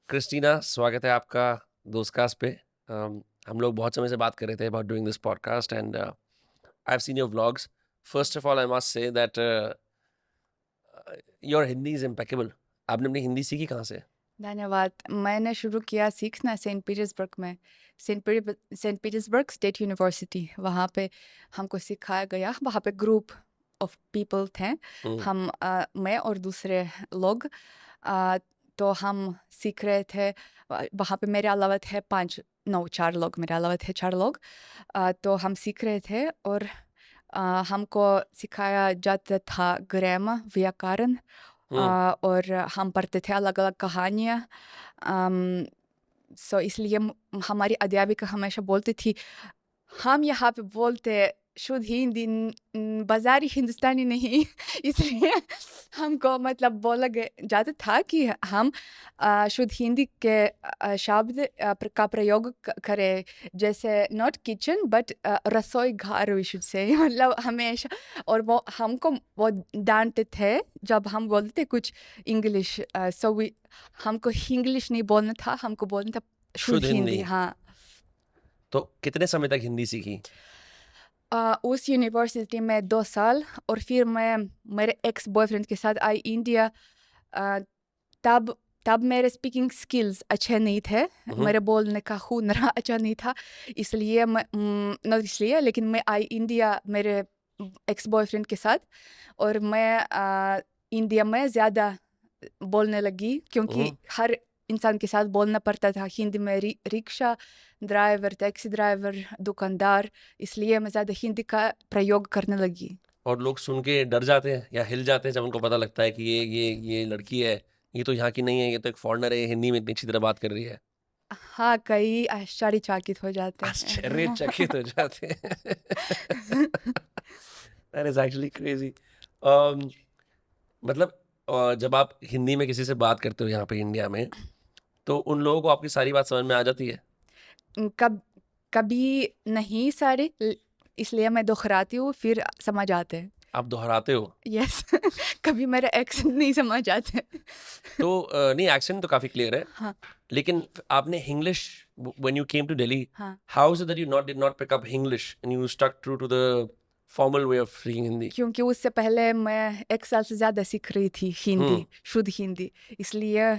Christina, स्वागत है आपका दोस्तकास्ट पे। हम लोग बहुत समय से बात कर रहे थे about doing this podcast and I have seen your vlogs. First of all I must say that your Hindi is impeccable. आपने अपनी हिंदी सीखी कहाँ से? धन्यवाद। मैंने शुरू किया सीखना सेंट पीटर्सबर्ग में। सेंट पीटर्सबर्ग स्टेट यूनिवर्सिटी, वहाँ पे हमको सिखाया गया। वहाँ पे ग्रुप ऑफ पीपल थे। हम्म, मैं और दूसरे लोग, अ, तो हम सीख रहे थे। वहाँ पे मेरे अलावा थे 4 लोग, मेरे अलावा थे 4 लोग। तो हम सीख रहे थे और हमको सिखाया जाता था ग्रामर, व्याकरण, हम्म। और हम पढ़ते थे अलग-अलग कहानियाँ। सो इसलिए हमारी अध्यापिका हमेशा बोलती थी, हम यहाँ पे बोलते शुद्ध हिंदी, बाज़ारी हिंदुस्तानी नहीं। इसलिए हमको मतलब बोला जाता था कि हम शुद्ध हिंदी के शब्द का प्रयोग करें, जैसे नॉट किचन बट रसोई घर, वी शुड से। मतलब हमेशा। और वो हमको वो डांटते थे जब हम बोलते थे कुछ इंग्लिश। सो हमको इंग्लिश नहीं बोलना था, हमको बोलना था शुद्ध शुद्ध हिंदी। हिंदी। हाँ। तो कितने समय तक हिंदी सीखी? उस यूनिवर्सिटी में 2 साल, और फिर मैं मेरे एक्स बॉयफ्रेंड के साथ आई इंडिया। अ, तब तब मेरे स्पीकिंग स्किल्स अच्छे नहीं थे, हम्म। मेरे बोलने का हुनर अच्छा नहीं था। इसलिए नॉट इसलिए, लेकिन मैं आई इंडिया मेरे एक्स बॉयफ्रेंड के साथ, और मैं इंडिया में ज़्यादा बोलने लगी, क्योंकि हम्म। हर इंसान के साथ बोलना पड़ता था हिंदी में। रिक्शा ड्राइवर, टैक्सी ड्राइवर, दुकानदार। इसलिए मैं ज़्यादा हिंदी का प्रयोग करने लगी। और लोग सुन के डर जाते हैं या हिल जाते हैं जब उनको पता लगता है कि ये लड़की है, ये तो यहाँ की नहीं है, ये तो एक फॉरेनर है, ये हिंदी में इतनी अच्छी तरह बात कर रही है। हाँ, कई आश्चर्यचकित हो जाते हैं। आश्चर्यचकित हो जाते हैं। That is actually crazy. मतलब जब आप हिंदी में किसी से बात करते हो यहाँ पे इंडिया में, तो उन लोगों को आपकी सारी बात समझ में आ जाती है? कब कभी नहीं सारे, इसलिए मैं दोहराती हूँ, फिर समझ आते हैं। आप दोहराते हो? यस। कभी मेरा एक्सेंट नहीं समझ आते। तो नहीं, एक्सेंट तो काफी क्लियर है, हाँ, लेकिन आपने English, when you came to Delhi, हाँ। How is it that you not did not pick up English and you stuck true to the formal way of speaking Hindi? क्योंकि उससे पहले मैं 1 साल से ज़्यादा सीख रही थी हम्म। हिंदी, शुद्ध हिंदी। इसलिए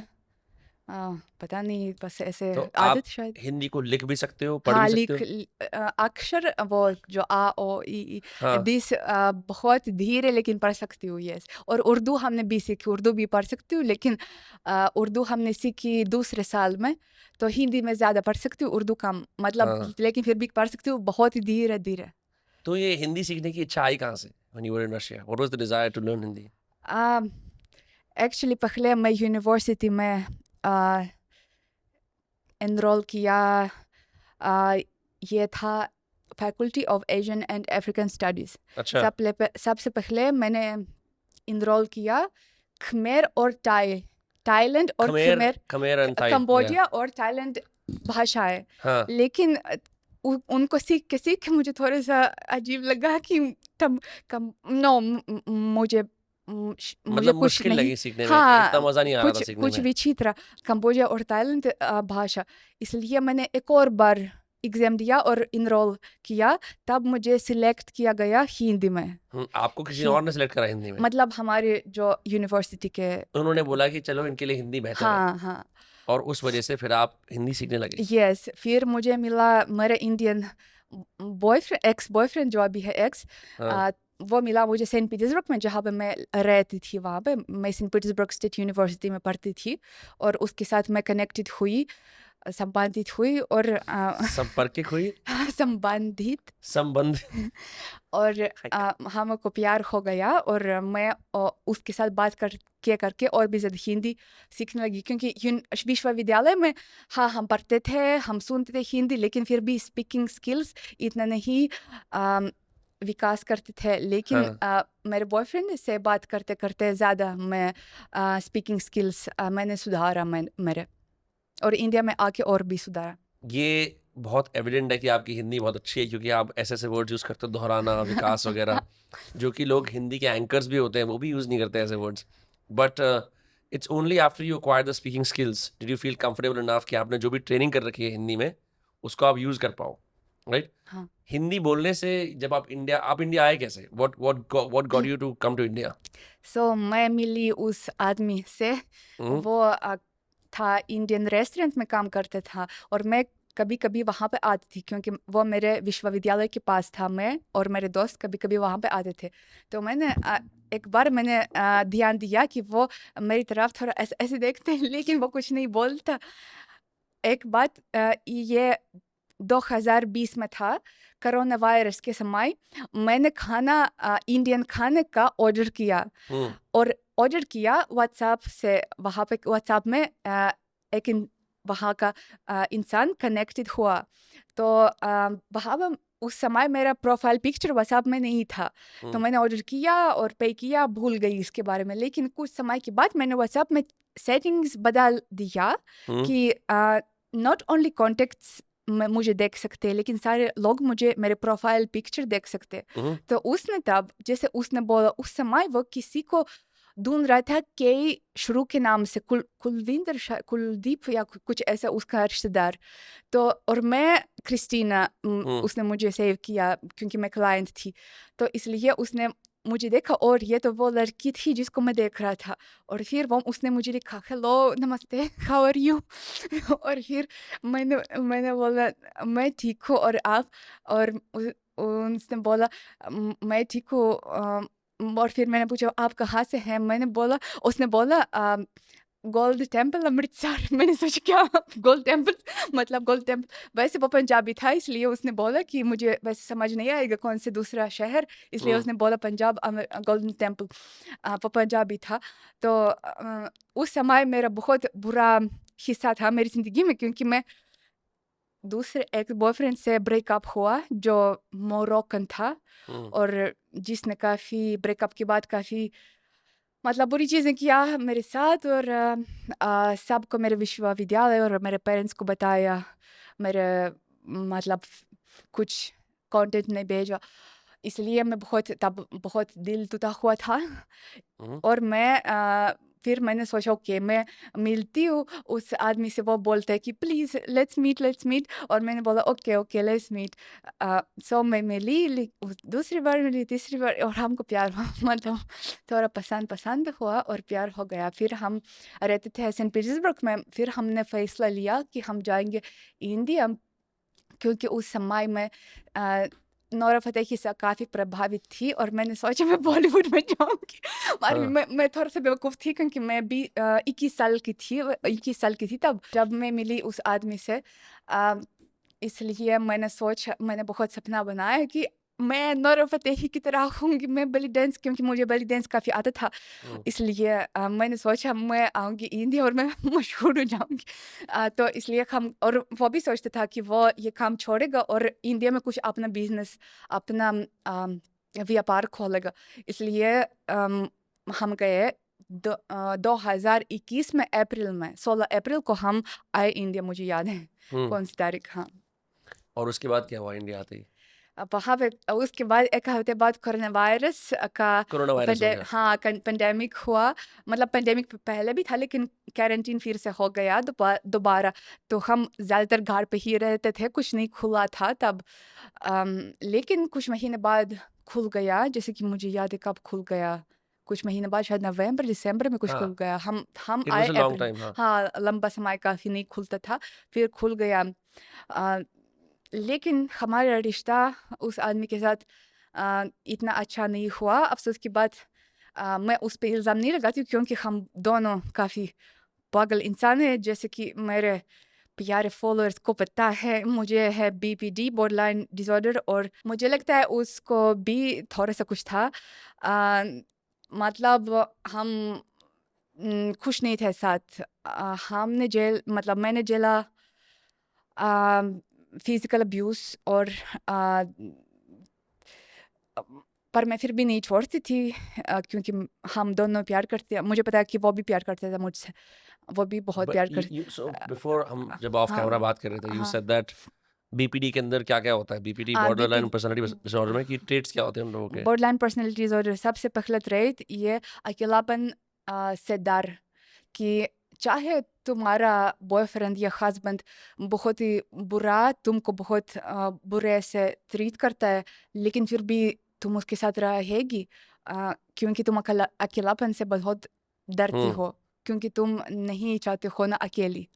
पता नहीं, बस ऐसे तो आप आदत शायद। हिंदी को लिख भी सकते हो, पढ़ भी हाँ, सकते हो? अक्षर वो जो आ, ओ, ई, हाँ। दिस बहुत धीरे लेकिन पढ़ सकती हूँ, यस। और उर्दू हमने भी सीखी, उर्दू भी पढ़ सकती हूँ, लेकिन उर्दू हमने सीखी दूसरे साल में। तो हिंदी में ज़्यादा पढ़ सकती हूँ, उर्दू कम, मतलब, हाँ। लेकिन फिर भी पढ़ सकती हूँ बहुत ही धीरे-धीरे। तो ये हिंदी सीखने की इच्छा आई कहाँ से? When you were in Russia, what was the desire to learn Hindi? Uh, actually पहले मैं यूनिवर्सिटी में अ, एनरोल किया। अ, ये था faculty of Asian and African studies. अच्छा। सबसे पहले मैंने एनरोल किया खमेर और थाईलैंड और Khmer, Khmer, Khmer and Thai, या? कंबोडिया और थाईलैंड भाषाएँ। हाँ। लेकिन उनको सीख के मुझे थोड़ा-सा अजीब लगा कि तब कम नो मुझे मुझे मतलब कुछ मुश्किल नहीं। लगी सीखने में, इतना हाँ, मजा नहीं आ रहा था कुछ सीखने कुछ में। विचित्र कंबोडिया और थाईलैंड भाषा। इसलिए मैंने एक और बार एग्ज़ाम दिया और एनरोल किया, तब मुझे सिलेक्ट किया गया हिंदी में। आपको किसी हि और ने सेलेक्ट करा हिंदी में? मतलब हमारे जो यूनिवर्सिटी के। उन्होंने बोला कि चलो इनके लिए हिंदी बेहतर है, हाँ, हाँ। और उस वजह से फिर आप हिंदी सीखने लगे? यस, फिर मुझे मिला मेरा इंडियन बॉयफ्रेंड, एक्स बॉयफ्रेंड जो अभी है एक्स। हाँ। अ, वो मिला मुझे सेंट पीटर्सबर्ग में, जहाँ पे मैं रहती थी। वहाँ पे मैं सेंट पीटर्सबर्ग स्टेट यूनिवर्सिटी में पढ़ती थी, और उसके साथ मैं कनेक्टेड हुई, संबंधित हुई, और संपर्कित हुई? संबंधित। संबंध? और हमको प्यार हो गया, और मैं उसके साथ बात करके और भी ज़्यादा हिंदी सीखने लगी, क्योंकि विश्वविद्यालय में, हाँ, हम पढ़ते थे, हम सुनते थे हिंदी, लेकिन फिर भी स्पीकिंग स्किल्स इतना नहीं अम, विकास करते थे। लेकिन हाँ। मेरे बॉयफ्रेंड से बात करते-करते ज़्यादा मैं स्पीकिंग स्किल्स मैंने सुधारा, मेरे, और इंडिया में आके और भी सुधारा। ये बहुत एविडेंट है कि आपकी हिंदी बहुत अच्छी है, क्योंकि आप ऐसे-ऐसे वर्ड्स यूज़ करते हो, दोहराना, विकास वगैरह, जो कि लोग हिंदी के एंकर्स भी होते हैं, वो भी यूज़ नहीं करते ऐसे words. But it's only after you acquire the speaking skills did you feel comfortable enough कि आपने जो भी ट्रेनिंग कर रखी है हिंदी में उसको आप यूज कर पाओ, राइट? हाँ। हिंदी बोलने से जब आप इंडिया आए कैसे? what got you to come to India? सो मैं मिली उस आदमी से, हम्म, वो था इंडियन रेस्टोरेंट में काम करता था, और मैं कभी कभी वहाँ पे आती थी क्योंकि वो मेरे विश्वविद्यालय के पास था। मैं और मेरे दोस्त कभी कभी वहाँ पे आते थे। तो मैंने एक बार मैंने ध्यान दिया कि वो मेरी तरफ थोड़ा ऐसे ऐसे देखते हैं, लेकिन वो कुछ नहीं बोलता। एक बात ये 2020 में था, कोरोना वायरस के समय। मैंने खाना इंडियन खाने का ऑर्डर किया, हम्म, और ऑर्डर किया व्हाट्सएप से। वहाँ पे व्हाट्सएप में वहाँ का इंसान कनेक्टेड हुआ। तो वहाँ पे उस समय मेरा प्रोफाइल पिक्चर व्हाट्सएप में नहीं था। तो हम्म, मैंने ऑर्डर किया और पे किया, भूल गई इसके बारे में। लेकिन कुछ समय के बाद मैंने व्हाट्सएप में सेटिंग्स बदल दिया हम्म, कि नॉट ओनली कॉन्टेक्ट्स मुझे देख सकते हैं, लेकिन सारे लोग मुझे मेरे प्रोफाइल पिक्चर देख सकते हैं। हम्म, तो उसने तब, जैसे उसने बोला, उस समय वो किसी को ढूंढ रहा था के शुरू के नाम से, कुलदीप या कुछ ऐसा, उसका रिश्तेदार। तो और मैं क्रिस्टीना, हम्म, उसने मुझे सेव किया क्योंकि मैं क्लाइंट थी। तो इसलिए उसने मुझे देखा, और ये तो वो लड़की थी जिसको मैं देख रहा था। और फिर उसने मुझे लिखा, हेलो, नमस्ते, हाउ आर यू? और फिर मैंने बोला, मैं ठीक हूँ, और आप? और उसने बोला, मैं ठीक हूँ। और फिर मैंने पूछा, आप कहाँ से हैं? उसने बोला, गोल्ड टेम्पल अमृतसर। मैंने सोचा, क्या गोल्ड टेम्पल, मतलब गोल्ड टेम्पल। वैसे वो पंजाबी था, इसलिए उसने बोला कि मुझे वैसे समझ नहीं आएगा कौन से दूसरा शहर, इसलिए हम्म, उसने बोला पंजाब गोल्डन टेम्पल। वो पंजाबी था। तो उस समय मेरा बहुत बुरा हिस्सा था मेरी ज़िंदगी में, क्योंकि मैं दूसरे एक बॉयफ्रेंड से ब्रेकअप हुआ जो मोरक्कन था, हम्म, और जिसने काफ़ी ब्रेकअप के बाद काफ़ी मतलब बुरी चीज़ें किया मेरे साथ। और सबको, मेरे विश्वविद्यालय और मेरे पेरेंट्स को बताया। मेरे मतलब कुछ कंटेंट नहीं भेजा, इसलिए मैं बहुत दिल टूटा हुआ था। हम्म, और फिर मैंने सोचा, ओके, मैं मिलती हूँ उस आदमी से। वो बोलते हैं कि प्लीज़ लेट्स मीट। और मैंने बोला, ओके ओके, लेट्स मीट। सो मैं मिली, दूसरी बार मिली, तीसरी बार, और हमको प्यार हुआ। मतलब थोड़ा पसंद हुआ और प्यार हो गया। फिर हम रहते थे सेंट पीटर्सबर्ग में। फिर हमने फैसला लिया कि हम जाएंगे इंडिया, क्योंकि उस समय में नोरा फतेही से काफ़ी प्रभावित थी, और मैंने सोचा मैं बॉलीवुड में जाऊँगी। और हाँ, मैं थोड़ा-सा बेवकूफ़ थी, क्योंकि मैं भी 21 साल की थी, 21 साल की थी तब, जब मैं मिली उस आदमी से। अ, इसलिए मैंने बहुत सपना बनाया कि मैं नोरा फतेही की तरह होंगी, मैं बेली डांस, क्योंकि मुझे बेली डांस काफ़ी आता था। हम्म, इसलिए मैंने सोचा मैं आऊँगी इंडिया और मैं मशहूर हो जाऊँगी। तो इसलिए और वो भी सोचता था कि वो ये काम छोड़ेगा और इंडिया में कुछ अपना बिज़नेस, अपना व्यापार खोलेगा। इसलिए हम गए 2021 में, अप्रैल में, 16 अप्रैल को हम आए इंडिया, मुझे याद है हम्म। कौन-सी तारीख। हाँ। और उसके बाद क्या हुआ इंडिया आते ही? वहाँ पे उसके बाद 1 हफ्ते बाद कोरोना वायरस का कोरोना वायरस हो गया। पेंडेमिक हुआ। मतलब पेंडेमिक पहले भी था, लेकिन क्वारंटीन फिर से हो गया दोबारा। तो हम ज़्यादातर घर पे ही रहते थे, कुछ नहीं खुला था तब। लेकिन कुछ महीने बाद खुल गया, जैसे कि मुझे याद है कब खुल गया। कुछ महीने बाद, शायद नवंबर, दिसंबर में कुछ हाँ, खुल गया। हम इट आए was a long April. Time, हाँ। हाँ, लंबा समय काफ़ी नहीं खुलता था, फिर खुल गया। अ, लेकिन हमारा रिश्ता उस आदमी के साथ इतना अच्छा नहीं हुआ। अफ़सोस की बात, मैं उस पे इल्ज़ाम नहीं लगाती हूँ, क्योंकि हम दोनों काफ़ी पागल इंसान हैं। जैसे कि मेरे प्यारे फ़ॉलोअर्स को पता है, मुझे है बीपीडी, बॉर्डरलाइन डिसऑर्डर, और मुझे लगता है उसको भी थोड़ा-सा कुछ था। मतलब हम खुश नहीं थे साथ। मैंने झेला फिज़िकल अब्यूज़, और अ, पर मैं फिर भी नहीं छोड़ती थी, क्योंकि हम दोनों प्यार करते हैं। मुझे पता है कि वो भी प्यार करता था मुझसे, वो भी बहुत बट प्यार कर यू सो बिफोर हम जब ऑफ हाँ, कैमरा बात कर रहे थे, यू हाँ, सेड दैट बीपीडी के अंदर क्या-क्या होता है? BPD borderline BPD personality disorder में की ट्रेट्स क्या होते हैं हम लोगों के? बॉर्डरलाइन पर्सनैलिटी डिसऑर्डर, सबसे पहला ट्रेट ये अकेलापन से डर। कि चाहे तुम्हारा बॉयफ्रेंड या हस्बैंड बहुत ही बुरा तुमको बहुत बुरे से ट्रीट करता है, लेकिन फिर भी तुम उसके साथ रहेगी, क्योंकि तुम अकेलापन से बहुत डरती Hmm. हो, क्योंकि तुम नहीं चाहते हो ना अकेली।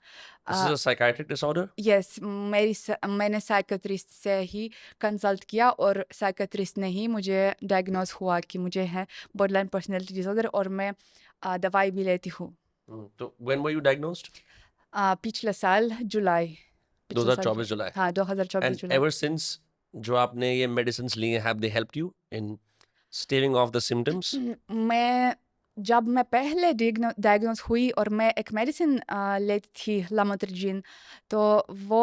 This is a psychiatric disorder? Yes, मैंने साइकियाट्रिस्ट से ही कंसल्ट किया और साइकियाट्रिस्ट ने ही मुझे डायग्नोज हुआ कि मुझे है बॉर्डरलाइन पर्सनैलिटी डिसऑर्डर, और मैं दवाई भी लेती हूँ। So when were you diagnosed? पिछले साल जुलाई, पिछले साल 2024 July. हाँ 2024 And जुलाई। ever since जो आपने ये medicines ली हैं, have they helped you in staving off the symptoms? जब मैं पहले डायग्नोज हुई और मैं एक मेडिसिन लेती थी लामोट्रिजीन, तो वो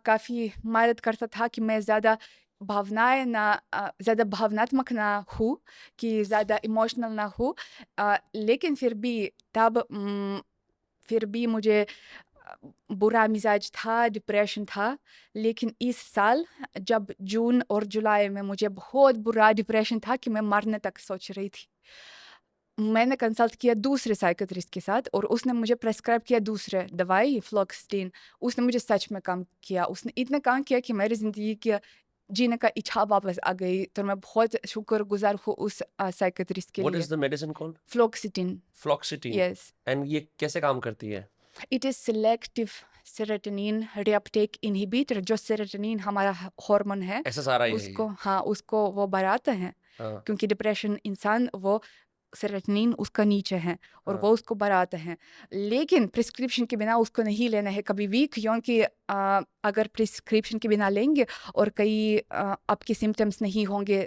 काफ़ी मदद करता था कि मैं ज़्यादा ज़्यादा भावनात्मक ना हूँ, कि ज़्यादा इमोशनल ना हूँ, लेकिन फिर भी मुझे बुरा मिजाज था, डिप्रेशन था। लेकिन इस साल जब जून और जुलाई में मुझे बहुत बुरा डिप्रेशन था कि मैं मरने तक सोच रही थी, मैंने कंसल्ट किया दूसरे साइकियाट्रिस्ट के साथ और उसने मुझे प्रेस्क्राइब किया दूसरे दवाई फ्लोक्सिस्टीन। उसने मुझे सच में काम किया, उसने इतना काम किया कि मेरी ज़िंदगी की जीने का इच्छा वापस आ गई। तो मैं बहुत शुक्रगुजार हूँ उस साइकियाट्रिस्ट के What लिए। is the medicine called? फ्लोक्सिस्टीन। Fluoxetine. Yes, And ये कैसे काम करती है? It is selective serotonin reuptake inhibitor, जो सेरोटोनिन हमारा हार्मोन है SSRI है उसको ये. उसको वो बढ़ाते हैं, हाँ, क्योंकि डिप्रेशन इंसान वो सेरोटोनिन उसका नीचे है और हाँ. वो उसको बढ़ाते हैं। लेकिन प्रिस्क्रिप्शन के बिना उसको नहीं लेना है कभी भी, क्योंकि अगर प्रिस्क्रिप्शन के बिना लेंगे और कई आपके सिम्टम्स नहीं होंगे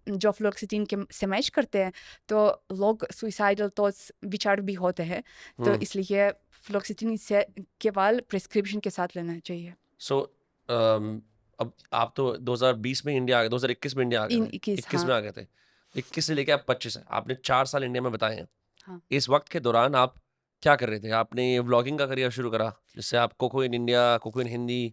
जो फ्लोक्सिटीन के से मैच करते हैं, तो लोग सुइसाइडल थॉट्स विचार भी होते हैं। तो इसलिए फ्लोक्सिटीन से केवल प्रिस्क्रिप्शन के साथ लेना चाहिए। So अब आप तो 2020 में इंडिया आ गए, 2021 में इंडिया आ गए थे. 21 21 हाँ। में आ गए थे. 21 से लेके आप 25 है. आपने 4 साल इंडिया में बताए हैं. हाँ। इस वक्त के दौरान आप क्या कर रहे थे? आपने ये व्लॉगिंग का करियर शुरू करा, जिससे आप कोको इन इंडिया, कोको इन हिंदी,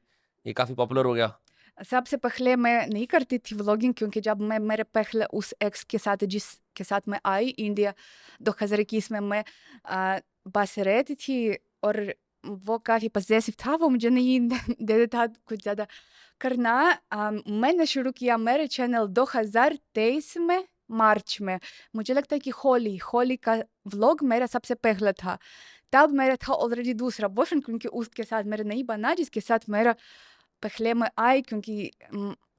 ये काफ़ी पॉपुलर हो गया. सबसे पहले मैं नहीं करती थी व्लॉगिंग, क्योंकि जब मैं मेरे पहले उस एक्स के साथ जिसके साथ मैं आई इंडिया 2021 में, मैं बस रहती थी और वो काफ़ी पॉसेसिव था, वो मुझे नहीं देता था कुछ ज़्यादा करना। मैंने शुरू किया मेरे चैनल 2023 में मार्च में। मुझे लगता है कि होली का व्लॉग मेरा सबसे पहला था। तब मेरा था ऑलरेडी दूसरा बॉयफ्रेंड, क्योंकि उसके साथ मेरा नहीं बना जिसके साथ मेरा पहले मैं आई, क्योंकि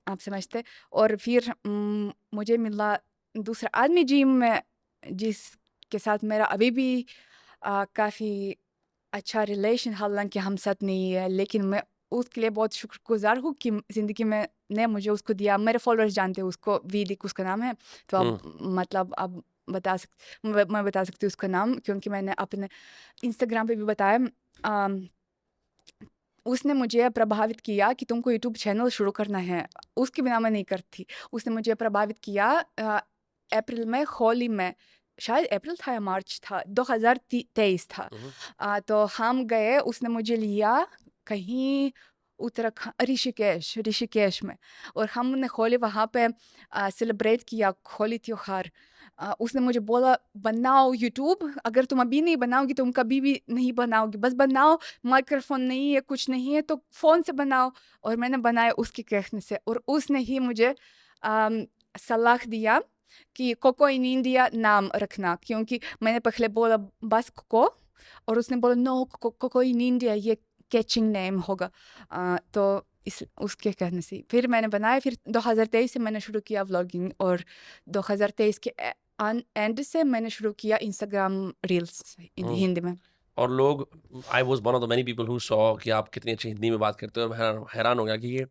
आप समझते। और फिर मुझे मिला दूसरा आदमी जिम में, जिसके साथ मेरा अभी भी काफ़ी अच्छा रिलेशन, हालांकि हम साथ नहीं है, लेकिन मैं उसके लिए बहुत शुक्रगुजार हूँ कि ज़िंदगी में ने मुझे उसको दिया। मेरे फॉलोअर्स जानते हैं उसको, वेदिक उसका नाम है। तो अब मतलब अब मैं बता सकती हूँ उसका नाम, क्योंकि मैंने अपने इंस्टाग्राम पे भी बताया। उसने मुझे प्रभावित किया कि तुमको यूट्यूब चैनल शुरू करना है। उसके बिना मैं नहीं करती। उसने मुझे प्रभावित किया अप्रैल में, होली में, शायद अप्रैल था या मार्च था, 2023 था। तो हम गए, उसने मुझे लिया कहीं उत्तराखंड, ऋषिकेश में, और हमने होली वहाँ पे सेलिब्रेट किया, होली त्योहार। उसने मुझे बोला बनाओ यूट्यूब, अगर तुम अभी नहीं बनाओगी तुम कभी भी नहीं बनाओगी, बस बनाओ, माइक्रोफोन नहीं है, कुछ नहीं है, तो फ़ोन से बनाओ। और मैंने बनाया उसके कहने से, और उसने ही मुझे सलाह दिया कि कोको इन इंडिया नाम रखना, क्योंकि मैंने पहले बोला बस कोको, और उसने बोला नो, कोको इन इंडिया ये कैचिंग नेम होगा। तो उसके कहने से फिर मैंने बनाया। फिर 2023 से मैंने शुरू किया व्लॉगिंग, और 2023 के एंड से मैंने शुरू किया इंस्टाग्राम रील्स हिंदी में। और लोग, I was one of the many people who saw कि आप कितनी अच्छी हिंदी में बात करते हो, और मैं हैरान हो गया कि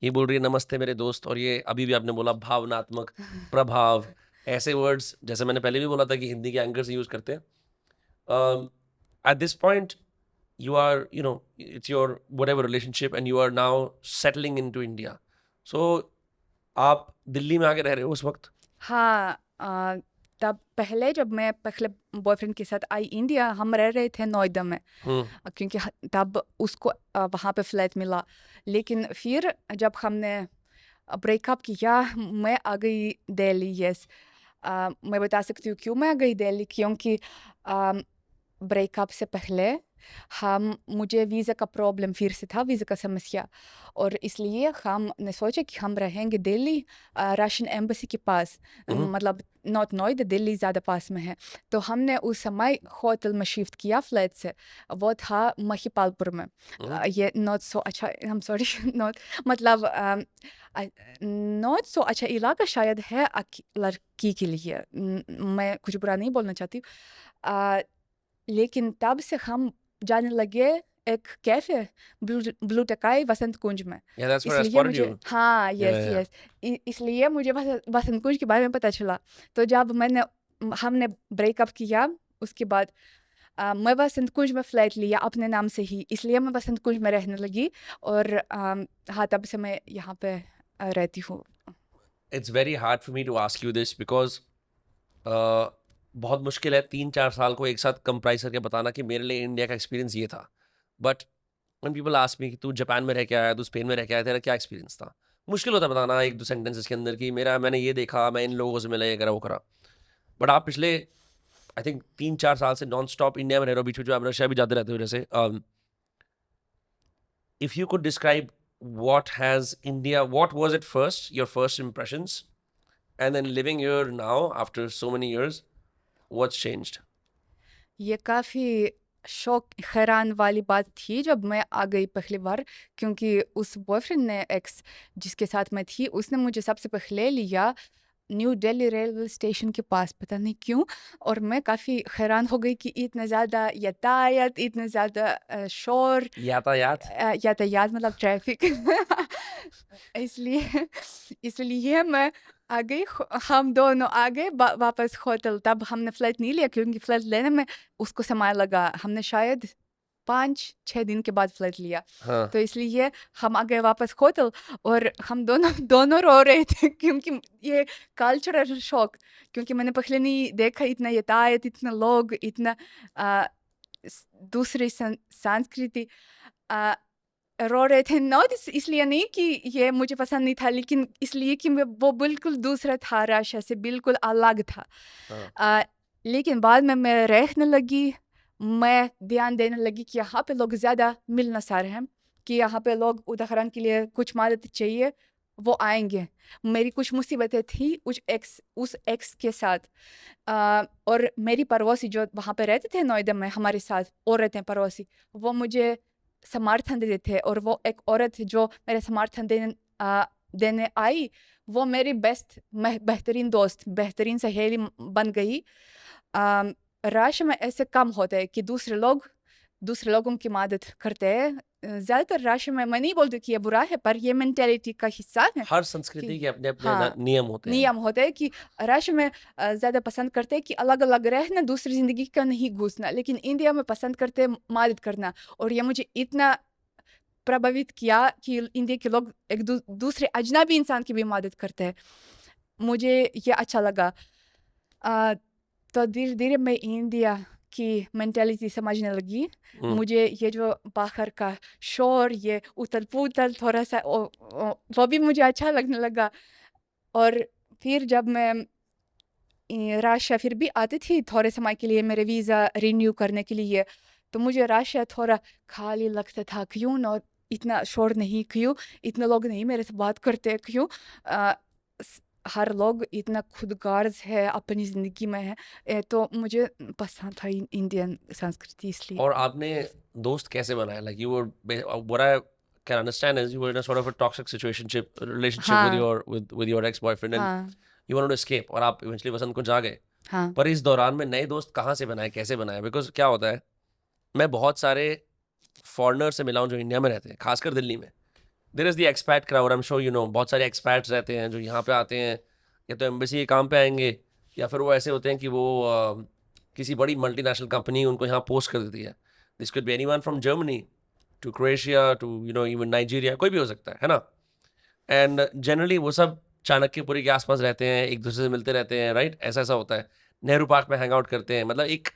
ये बोल रही है नमस्ते मेरे दोस्त, और ये अभी भी आपने बोला भावनात्मक प्रभाव, ऐसे वर्ड्स जैसे मैंने पहले भी बोला था कि हिंदी के एंकर्स यूज करते हैं. At this point you are, it's your whatever relationship and you are now settling into India. So आप दिल्ली में आके रह रहे हो उस वक्त? हाँ, तब पहले जब मैं पहले बॉयफ्रेंड के साथ आई इंडिया, हम रह रहे थे नोएडा में, क्योंकि तब उसको वहाँ पे फ्लैट मिला। लेकिन फिर जब हमने ब्रेकअप किया, मैं आ गई दिल्ली। यस, मैं बता सकती हूँ क्यों मैं आ गई दिल्ली, क्योंकि ब्रेकअप से पहले मुझे वीज़ा का प्रॉब्लम फिर से था, वीज़ा का समस्या, और इसलिए हमने सोचा कि हम रहेंगे दिल्ली रशियन एम्बेसी के पास, हम्म, मतलब नॉर्थ नोएडा, दिल्ली ज़्यादा पास में है। तो हमने उस समय होटल में शिफ्ट किया फ्लैट से, वो था महिपालपुर में। हम्म, ये नॉट सो अच्छा, आई एम सॉरी नॉट, मतलब नॉट सो अच्छा इलाका शायद है लड़की के लिए। मैं कुछ बुरा नहीं बोलना चाहती, अ, लेकिन तब से हम जाने लगे एक कैफ़े ब्लू टकाई वसंत कुंज में। yeah, that's where I इसलिए spotted मुझे, you. हाँ, Yeah, यस yeah. यस, इसलिए मुझे वसंत कुंज के बारे में पता चला। तो जब हमने ब्रेकअप किया, उसके बाद मैं वसंत कुंज में फ्लैट लिया अपने नाम से ही, इसलिए मैं वसंत कुंज में रहने लगी, और हाँ, तब से मैं यहाँ पे रहती हूँ। It's very hard for me to ask you this because बहुत मुश्किल है 3-4 साल को एक साथ कंप्राइज करके बताना कि मेरे लिए इंडिया का एक्सपीरियंस ये था। But when people ask me कि तू जापान में रह के आया, तू स्पेन में रह के आया, तेरा क्या एक्सपीरियंस था? मुश्किल होता है बताना 1-2 सेंटेंसेस के अंदर कि मैंने ये देखा, मैं इन लोगों से मिला, ये करा, वो करा। बट आप पिछले आई थिंक 3-4 साल से नॉन स्टॉप इंडिया में रह रहे हो, बीच में जो आप रशिया भी जाते रहते हो जैसे। If you could describe what was it first, your first impressions, and then living here now after so many years, what's changed? ये काफ़ी हैरान वाली बात थी जब मैं आ गई पहली बार, क्योंकि उस बॉयफ्रेंड ने, एक्स जिसके साथ मैं थी, उसने मुझे सबसे पहले लिया न्यू दिल्ली रेलवे स्टेशन के पास, पता नहीं क्यों, और मैं काफ़ी हैरान हो गई कि इतना ज़्यादा यातायात, इतना ज़्यादा शोर, यातायात? यातायात मतलब ट्रैफिक इसलिए इसलिए मैं आ गई, हम दोनों आ गए वापस होटल। तब हमने फ्लाइट नहीं लिया, क्योंकि फ्लाइट लेने में उसको समय लगा, हमने शायद 5-6 दिन के बाद फ्लाइट लिया। हाँ, तो इसलिए हम आ गए वापस होटल, और हम दोनों दोनों रो रहे थे क्योंकि ये कल्चरल शॉक, क्योंकि मैंने पहले नहीं देखा इतना यातायात, इतना लोग, इतना अ, दूसरी संस्कृति। अ, रो रहे थे, नॉट इसलिए नहीं कि ये मुझे पसंद नहीं था, लेकिन इसलिए कि वो बिल्कुल दूसरा था, रशिया से बिल्कुल अलग था। हाँ। अ, लेकिन बाद में मैं रहने लगी, मैं ध्यान देने लगी कि यहाँ पे लोग ज़्यादा मिलनसार हैं, कि यहाँ पे लोग उदाहरण के लिए कुछ मदद चाहिए, वो आएँगे। मेरी कुछ मुसीबतें थी उस एक्स के साथ, और मेरी पड़ोसी जो वहाँ पे रहते थे नोएडा में हमारे साथ, और रहते हैं पड़ोसी, वो मुझे समर्थन देते थे, और वो एक औरत जो मेरे समर्थन देने आई, वो मेरी बेहतरीन दोस्त, बेहतरीन सहेली बन गई। राशि में ऐसे कम होता है कि दूसरे लोगों की मदद करते हैं। ज़्यादातर राशि में, मैं नहीं बोलती कि ये बुरा है, पर ये मेंटालिटी का हिस्सा है हर कि संस्कृति के अपने-अपने हाँ, नियम होते हैं। नियम होते हैं कि राशि में ज़्यादा पसंद करते हैं कि अलग-अलग रहना, दूसरी ज़िंदगी का नहीं घुसना, लेकिन इंडिया में पसंद करते हैं मदद करना, और ये मुझे इतना प्रभावित किया कि इंडिया के लोग एक दूसरे अजनबी इंसान की भी मदद करते हैं। मुझे ये अच्छा लगा। अ, तो धीरे-धीरे मैं इंडिया की मेंटालिटी समझने लगी। हुँ, मुझे ये जो बाहर का शोर, ये उथल-पुथल थोड़ा-सा, वो भी मुझे अच्छा लगने लगा। और फिर जब मैं रशिया फिर भी आती थी थोड़े समय के लिए मेरे वीज़ा रिन्यू करने के लिए, तो मुझे रशिया थोड़ा खाली लगता था। क्यों न इतना शोर नहीं, क्यों इतने लोग नहीं मेरे से बात करते, क्यों अ, स हर लोग इतना खुदगर्ज़ है, अपनी ज़िंदगी में है। तो मुझे पसंद था इंडियन संस्कृति, इसलिए। और आपने दोस्त कैसे बनाए? Like you were what I can understand is you were in a sort of a toxic relationship हाँ, with your ex boyfriend and हाँ, यू वांटेड टू एस्केप और आप इवेंचुअली वसंत कुंज आ गए। हाँ, पर इस दौरान में नए दोस्त कहाँ से बनाए, कैसे बनाए? बिकॉज़ क्या होता है, मैं बहुत सारे फॉरेनर से मिला हूँ जो इंडिया में रहते हैं, खासकर दिल्ली में। There is the expat crowd, I am sure you know, बहुत सारे एक्सपैट्स रहते हैं जो यहाँ पे आते हैं, या तो एम्बेसी के काम पे आएँगे, या फिर वो ऐसे होते हैं कि वो किसी बड़ी मल्टीनेशनल कंपनी उनको यहाँ पोस्ट कर देती है। This could be anyone from Germany to Croatia to you know even Nigeria, कोई भी हो सकता है ना? एंड जनरली वो सब चाणक्यपुरी के आसपास रहते हैं, एक दूसरे से मिलते रहते हैं, राइट? ऐसा-ऐसा होता है। नेहरू पार्क में हैंग आउट करते हैं, मतलब एक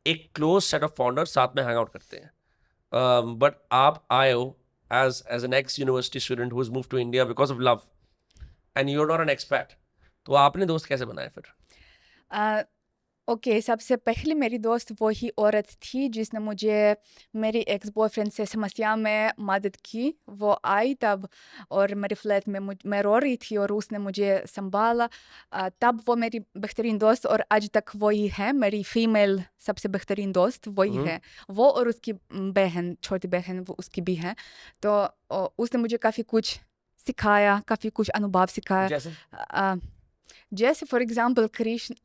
एक क्लोज़ सेट ऑफ फाउंडर्स साथ में हैंग आउट करते हैं। बट आप आए हो as an ex university student who has moved to India because of love and you're not an expat, तो आपने दोस्त कैसे बनाए फिर? ओके, सबसे पहले मेरी दोस्त वही औरत थी जिसने मुझे मेरे एक्स बॉयफ्रेंड से समस्या में मदद की। वो आई तब और मेरे फ्लैट में मैं रो रही थी और उसने मुझे सँभाला। तब वो मेरी बेहतरीन दोस्त और आज तक वही है, मेरी फीमेल सबसे बेहतरीन दोस्त वही हुँ, है। वो और उसकी बहन, छोटी बहन वो उसकी भी है। तो उसने मुझे काफ़ी कुछ सिखाया, काफ़ी कुछ अनुभव सिखाया। जैसे? अ जैसे फॉर एग्ज़ाम्पल कृष्ण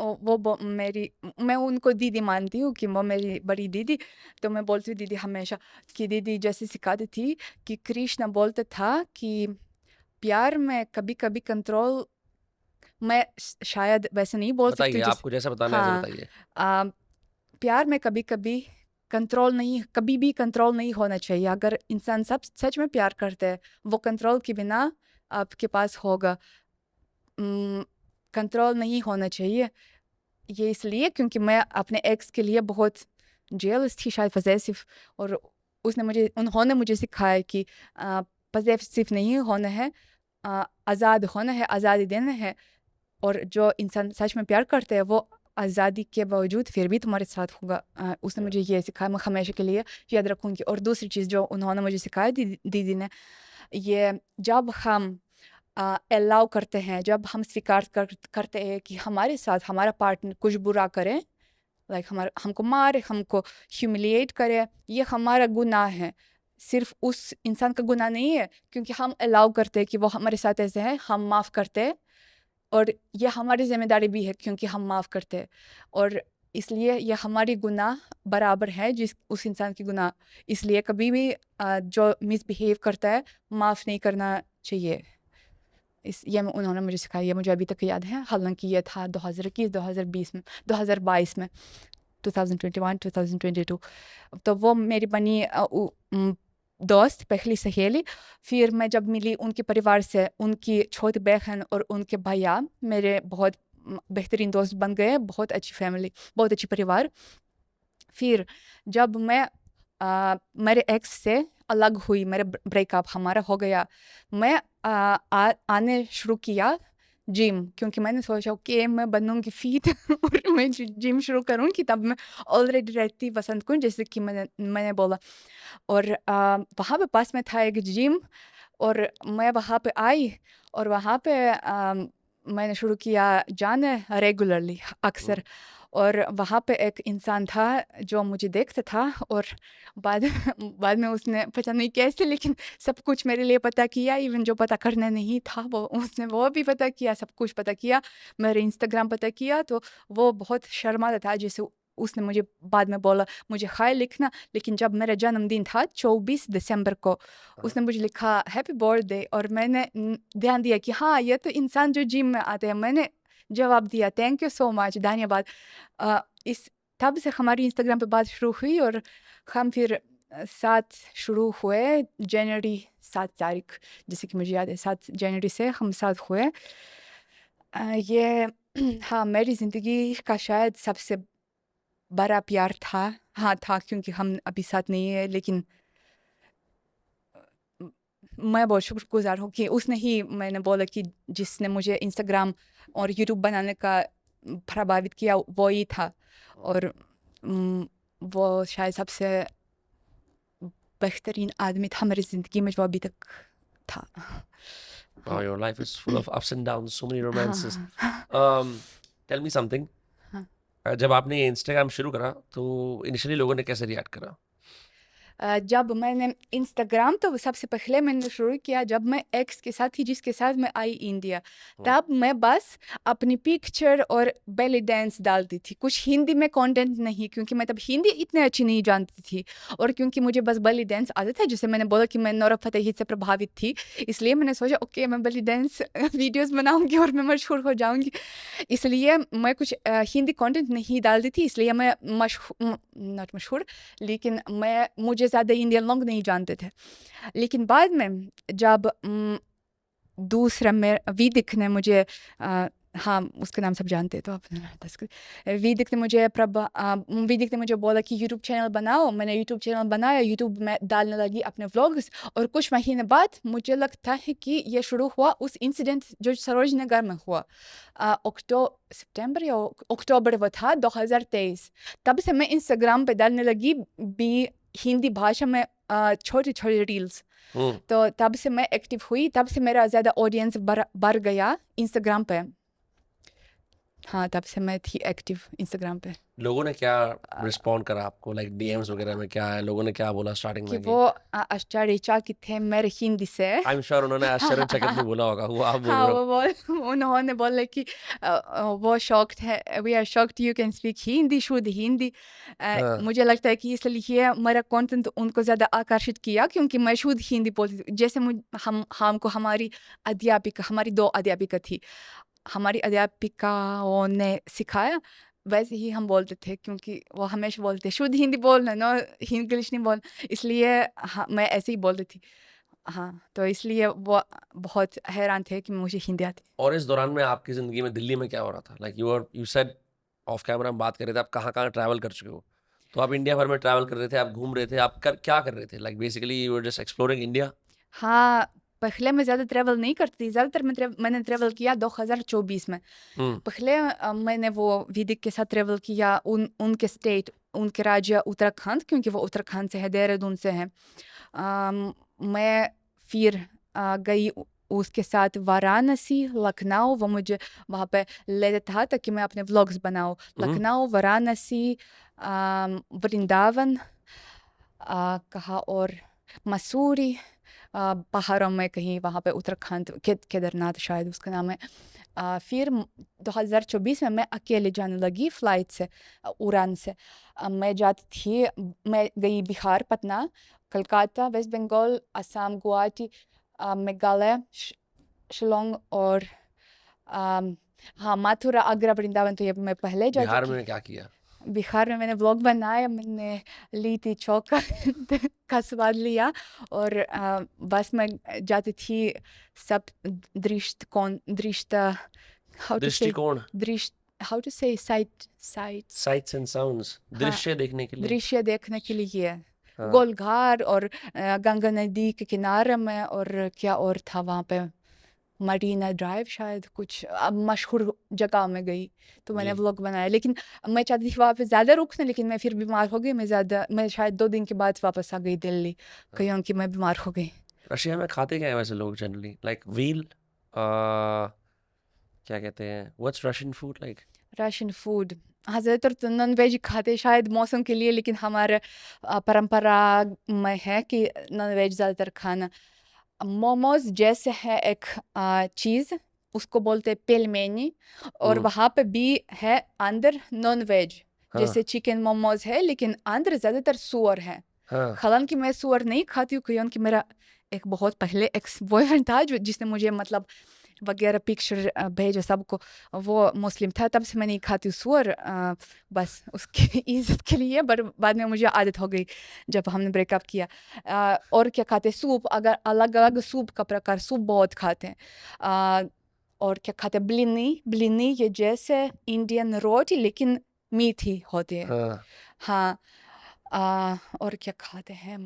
मैं उनको दीदी मानती हूँ कि वो मेरी बड़ी दीदी, तो मैं बोलती हूँ दीदी हमेशा कि दीदी जैसे सिखाती थी कि कृष्ण बोलता था कि प्यार में कभी-कभी कंट्रोल मैं शायद वैसे नहीं बोल सकती बताइए, हूँ जैसे आपको जैसा बताना है ऐसे हाँ, बताइए। अ, प्यार में कभी-कभी कभी भी कंट्रोल नहीं होना चाहिए। अगर इंसान सब सच में प्यार करते हैं, वो कंट्रोल के बिना आपके पास होगा। उम, कंट्रोल नहीं होना चाहिए। ये इसलिए क्योंकि मैं अपने एक्स के लिए बहुत जेलस थी शायद पॉसेसिव और उन्होंने मुझे सिखाया कि पॉसेसिव नहीं होना है, आज़ाद होना है, आज़ादी देना है और जो इंसान सच में प्यार करते हैं वो आज़ादी के बावजूद फिर भी तुम्हारे साथ होगा। उसने मुझे ये सिखाया, मैं हमेशा के लिए याद रखूँगी। और दूसरी चीज़ जो उन्होंने मुझे सिखाया दीदी ने, ये जब हम अलाउ करते हैं, जब हम स्वीकार करते हैं कि हमारे साथ हमारा पार्टनर कुछ बुरा करे, लाइक हमको मारे, हमको ह्यूमिलिएट करे, ये हमारा गुनाह है। सिर्फ़ उस इंसान का गुनाह नहीं है क्योंकि हम अलाउ करते हैं कि वो हमारे साथ ऐसे है, हम माफ़ करते हैं और ये हमारी ज़िम्मेदारी भी है क्योंकि हम माफ़ करते हैं और इसलिए ये हमारी गुनाह बराबर है जिस उस इंसान की गुनाह। इसलिए कभी भी जो मिसबिहेव करता है, माफ़ नहीं करना चाहिए। उन्होंने मुझे सिखाया, ये मुझे अभी तक याद है, हालाँकि ये था 2021, 2020 में 2022 में, 2021, 2022 तो वो मेरी बनी दोस्त, पहली सहेली। फिर मैं जब मिली उनके परिवार से, उनकी छोटी बहन और उनके भैया मेरे बहुत बेहतरीन दोस्त बन गए, बहुत अच्छी फैमिली, बहुत अच्छी परिवार। फिर जब मैं मेरे एक्स से अलग हुई, मेरे ब्रेकअप हमारा हो गया, मैं आने शुरू किया जिम क्योंकि मैंने सोचा ओके मैं बनूँगी फिट और मैं जिम शुरू करूँगी। तब मैं ऑलरेडी रहती वसंत कुंज जैसे कि मैंने बोला और वहाँ पे पास में था एक जिम और मैं वहाँ पे आई और वहाँ पे मैंने शुरू किया जाना रेगुलरली हुँ, अक्सर और वहाँ पे एक इंसान था जो मुझे देखता था और बाद बाद में उसने पता नहीं कैसे लेकिन सब कुछ मेरे लिए पता किया, इवन जो पता करना नहीं था वो उसने वो भी पता किया, सब कुछ पता किया, मेरे इंस्टाग्राम पता किया। तो वो बहुत शर्माता था, जैसे उसने मुझे बाद में बोला मुझे हाय लिखना, लेकिन जब मेरा जन्मदिन था 24 दिसंबर को, हाँ। उसने मुझे लिखा हैप्पी बर्थडे और मैंने ध्यान दिया कि हाँ ये तो इंसान जो जिम में आते हैं। मैंने जवाब दिया थैंक यू सो मच, धन्यवाद। इस तब से हमारी इंस्टाग्राम पे बात शुरू हुई और हम फिर साथ शुरू हुए जनवरी 7 तारीख, जैसे कि मुझे याद है 7 जनवरी से हम साथ हुए। ये हाँ, मेरी ज़िंदगी का शायद सबसे बड़ा प्यार था। हाँ, था क्योंकि हम अभी साथ नहीं है लेकिन उम, मैं बहुत शुक्रगुज़ार हूँ कि उसने ही मैंने बोला कि जिसने मुझे इंस्टाग्राम और यूट्यूब बनाने का प्रभावित किया वो ही था और वो शायद सबसे बेहतरीन आदमी था मेरी ज़िंदगी में जो अभी तक था। Wow, हाँ। your life is full of ups and downs, so many romances. हाँ, Um, tell me something. हाँ। जब आपने ये इंस्टाग्राम शुरू करा तो इनिशियली लोगों ने कैसे रिएक्ट करा? जब मैंने इंस्टाग्राम तो सबसे पहले मैंने शुरू किया जब मैं एक्स के साथ थी जिसके साथ मैं आई इंडिया। हुँ, तब मैं बस अपनी पिक्चर और बेली डांस डालती थी, कुछ हिंदी में कंटेंट नहीं क्योंकि मैं तब हिंदी इतनी अच्छी नहीं जानती थी और क्योंकि मुझे बस बेली डांस आता था, जैसे मैंने बोला कि मैं नोरा फतेही से प्रभावित थी, इसलिए मैंने सोचा ओके मैं बेली डांस वीडियोज़ बनाऊँगी और मैं मशहूर हो जाऊँगी। इसलिए मैं कुछ हिंदी कंटेंट नहीं डालती थी, इसलिए मैं नॉट मशहूर, लेकिन मुझे ज़्यादा इंडियन लोग नहीं जानते थे। लेकिन बाद में जब दूसरा में विदिक ने मुझे हाँ, उसका नाम सब जानते हैं तो आप विदिक ने मुझे बोला कि यूट्यूब चैनल बनाओ। मैंने यूट्यूब चैनल बनाया, यूट्यूब में डालने लगी अपने व्लॉग्स और कुछ महीने बाद मुझे लगता है कि ये शुरू हुआ उस इंसिडेंट जो सरोज नगर में हुआ। सितंबर या अक्टूबर वो था 2023। तब से मैं इंस्टाग्राम पे डालने लगी भी हिंदी भाषा में छोटे-छोटे रील्स। हम्म तो तब से मैं एक्टिव हुई, तब से मेरा ज़्यादा ऑडियंस बढ़ गया इंस्टाग्राम पे। हाँ, तब से मैं थी एक्टिव इंस्टाग्राम पे। लोगों ने क्या अ, रिस्पॉन्ड करा आपको, लाइक डीएम्स वगैरह में क्या है, लोगों ने क्या बोला स्टार्टिंग कि में? कि वो आश्चर्यचकित थे मेरे हिंदी से। आई एम श्योर उन्होंने आश्चर्यचकित नहीं बोला होगा, वो आप बोल हाँ, रहे हो। उन्होंने बोला कि वो शॉक्ड है, we are shocked you can speak Hindi, शुद्ध हिंदी। हाँ मुझे लगता है कि इसलिए मेरा कंटेंट उनको ज़्यादा आकर्षित किया क्योंकि मैं शुद्ध हिंदी बोलती थी। जैसे हमको हमारी अध्यापिका, हमारी 2 अध्यापिका थी। हमारी अध्यापिकाओं ने सिखाया, वैसे ही हम बोलते थे क्योंकि वो हमेशा बोलते शुद्ध हिंदी बोलना, नो इंग्लिश नहीं बोलना। इसलिए हाँ, मैं ऐसे ही बोलती थी। हाँ, तो इसलिए वो बहुत हैरान थे कि मुझे हिंदी आती। और इस दौरान में आपकी ज़िंदगी में दिल्ली में क्या हो रहा था? Like you said, of camera हम बात कर रहे थे, आप कहाँ-कहाँ ट्रैवल कर चुके हो। तो आप इंडिया भर में ट्रैवल कर रहे थे, आप घूम रहे थे, आप क्या कर रहे थे? Like basically you were just exploring India? हाँ, पहले मैं ज़्यादा ट्रैवल नहीं करती थी, ज़्यादातर मैंने ट्रैवल किया 2024 में। हुँ, पहले मैंने वो विदिक के साथ ट्रैवल किया उनके स्टेट, उनके राज्य उत्तराखंड, क्योंकि वो उत्तराखंड से है, देहरादून से है। मैं फिर गई उसके साथ वाराणसी, लखनऊ। वो मुझे वहाँ पे लेता था ताकि मैं अपने व्लॉग्स बनाऊँ। हुँ, लखनऊ, वाराणसी, वृंदावन, कहाँ और मसूरी, पहाड़ों में कहीं वहाँ पे उत्तराखंड, केदारनाथ शायद उसका नाम है। फिर 2024 में मैं अकेले जाने लगी फ्लाइट से, उड़ान से। मैं जाती थी, मैं गई बिहार, पटना, कलकत्ता, वेस्ट बंगाल, असम, गुवाहाटी, मेघालय, शिलोंग और हाँ, मथुरा, आगरा, वृंदावन तो ये मैं पहले जा बिहार चुकी। में क्या किया? बिहार में मैंने व्लॉग बनाया, मैंने लिट्टी चोखा का स्वाद लिया और बस में जाती थी। सब दृष्ट हाउ टू से दृष्टिकोण, दृष्ट हाउ टू से साइट्स। साइट्स एंड साउंड्स, हाँ, दृश्य देखने के लिए। दृश्य देखने के लिए हाँ, गोलघर और गंगा नदी के किनारे में, और क्या और था वहाँ पे, मरीना ड्राइव शायद, कुछ मशहूर जगह में गई तो मैंने जी। व्लॉग बनाया। लेकिन मैं चाहती थी वहाँ पे ज़्यादा रुकना, लेकिन मैं फिर बीमार हो गई। मैं शायद 2 दिन के बाद वापस आ गई दिल्ली, हाँ। क्योंकि मैं बीमार हो गई। रशिया में खाते क्या हैं वैसे लोग जनरली? लाइक व्हील, क्या कहते हैं? What's Russian food like? Ration food, हाँ, ज़्यादातर तो नॉन वेज खाते शायद मौसम के लिए, लेकिन हमारे परंपरा में है कि नॉन वेज ज़्यादातर खाना। मोमोज़ जैसे है एक चीज़, उसको बोलते हैं पेलमेनी, और हुँ, वहाँ पे भी है अंदर नॉन वेज, हाँ, जैसे चिकन मोमोज़ है, लेकिन अंदर ज़्यादातर सूअर है। हाँ, हालाँकि मैं सूअर नहीं खाती हूँ, क्योंकि मेरा एक बहुत पहले एक्स बॉयफ्रेंड था जो जिसने मुझे मतलब वगैरह पिक्चर भेजा सबको, वो मुस्लिम था, तब से मैं नहीं खाती हूँ सूअर, बस उसकी इज़्ज़त के लिए। पर बाद में मुझे आदत हो गई जब हमने ब्रेकअप किया। और क्या खाते हैं, सूप, अगर अलग-अलग सूप का प्रकार, सूप बहुत खाते हैं। और क्या खाते हैं, ब्लिनी, ब्लिनी ये जैसे इंडियन रोटी लेकिन मीठी होती है। हाँ। हाँ, और क्या खाते हैं,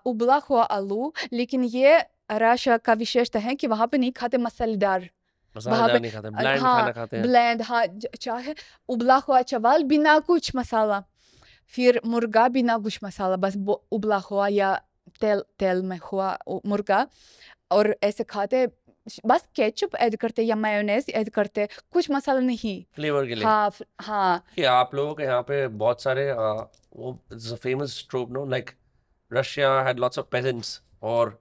उबला हुआ आलू, लेकिन ये रशिया का विशेषता है कि वहाँ पे नहीं खाते मसालेदार। वहाँ पे मसालेदार नहीं खाते, ब्लैंड हाँ, खाना खाते हैं। ब्लेंड, हाँ, चाहे उबला हुआ चावल बिना कुछ मसाला, फिर मुर्गा बिना कुछ मसाला, बस उबला हुआ या तेल तेल में हुआ मुर्गा, और ऐसे खाते, बस केचप ऐड करते या मायोनेज़ ऐड करते, कुछ मसाला नहीं। फ्लेवर के लिए। हाँ, हाँ, कि आप लोगों के यहाँ पे बहुत सारे वो it's a famous trope no, like Russia had lots of peasants, और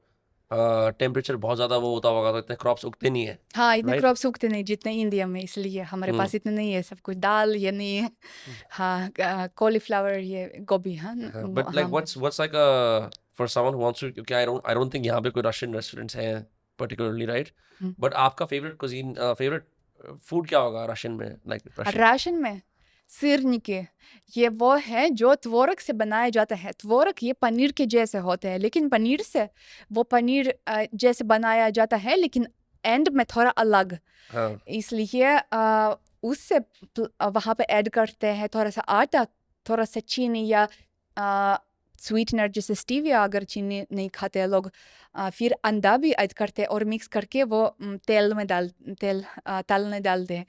टेम्परेचर बहुत ज़्यादा वो होता होगा तो इतने क्रॉप्स उगते नहीं है, हाँ, इतने राइट? क्रॉप्स उगते नहीं जितने इंडिया में, इसलिए हमारे हुँ, पास इतने नहीं है, सब कुछ दाल ये नहीं है। हुँ, हाँ, कॉलीफ्लावर, ये गोभी, हाँ, हाँ, बट लाइक हाँ। What's like for someone who wants to, क्योंकि आई डोंट थिंक यहाँ पे कोई रशियन रेस्टोरेंट्स हैं पर्टिकुलरली, राइट? हुँ। बट आपका फेवरेट कुजीन, फेवरेट फूड क्या होगा रशियन में, लाइक रशिया? राशन में सिरनिके, ये वो है जो त्वरक से बनाया जाता है। त्वरक ये पनीर के जैसे होते हैं, लेकिन पनीर से वो पनीर जैसे बनाया जाता है, लेकिन एंड में थोड़ा अलग, हाँ इसलिए उससे वहाँ पे ऐड करते हैं थोड़ा सा आटा, थोड़ा सा चीनी या स्वीटनर जैसे स्टीविया अगर चीनी नहीं खाते हैं लोग, फिर अंडा भी ऐड करते हैं और मिक्स करके वो तेल तलने डालते हैं।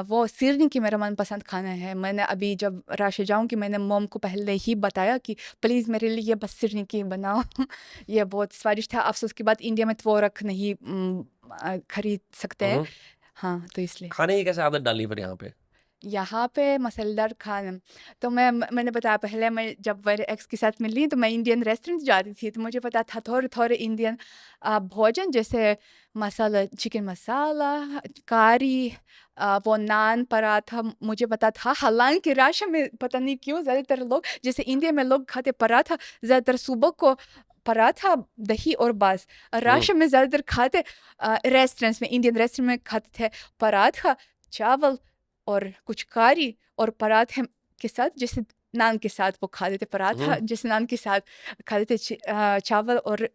वो सिरनी की मेरा मनपसंद खाना है। मैंने अभी जब राशि जाऊँगी मैंने मॉम को पहले ही बताया कि प्लीज़ मेरे लिए बस सिरनी की बनाओ। ये बहुत स्वादिष्ट था। अफ़सोस की बात इंडिया में त्वरक नहीं खरीद सकते हैं। हाँ, तो इसलिए। खाने की कैसे आदत डाली फिर यहाँ पे? यहाँ पे मसालेदार खाना, तो मैंने बताया पहले, मैं जब मेरे एक्स के साथ मिली तो मैं इंडियन रेस्टोरेंट जाती थी, तो मुझे पता था थोड़े इंडियन भोजन जैसे मसाला, चिकन मसाला, करी, वो नान, पराठा मुझे पता था। हालाँकि राशि में पता नहीं क्यों ज़्यादातर लोग, जैसे इंडिया में लोग खाते पराठा, ज़्यादातर सुबह को पराठा, दही और बस। राशि में ज़्यादातर खाते रेस्टोरेंट्स में, इंडियन रेस्टोरेंट में खाते थे पराठा, चावल और कुछ करी और पराठे के साथ, जैसे नान के साथ वो खाते थे पराठा, जैसे नान के साथ खाते थे चावल और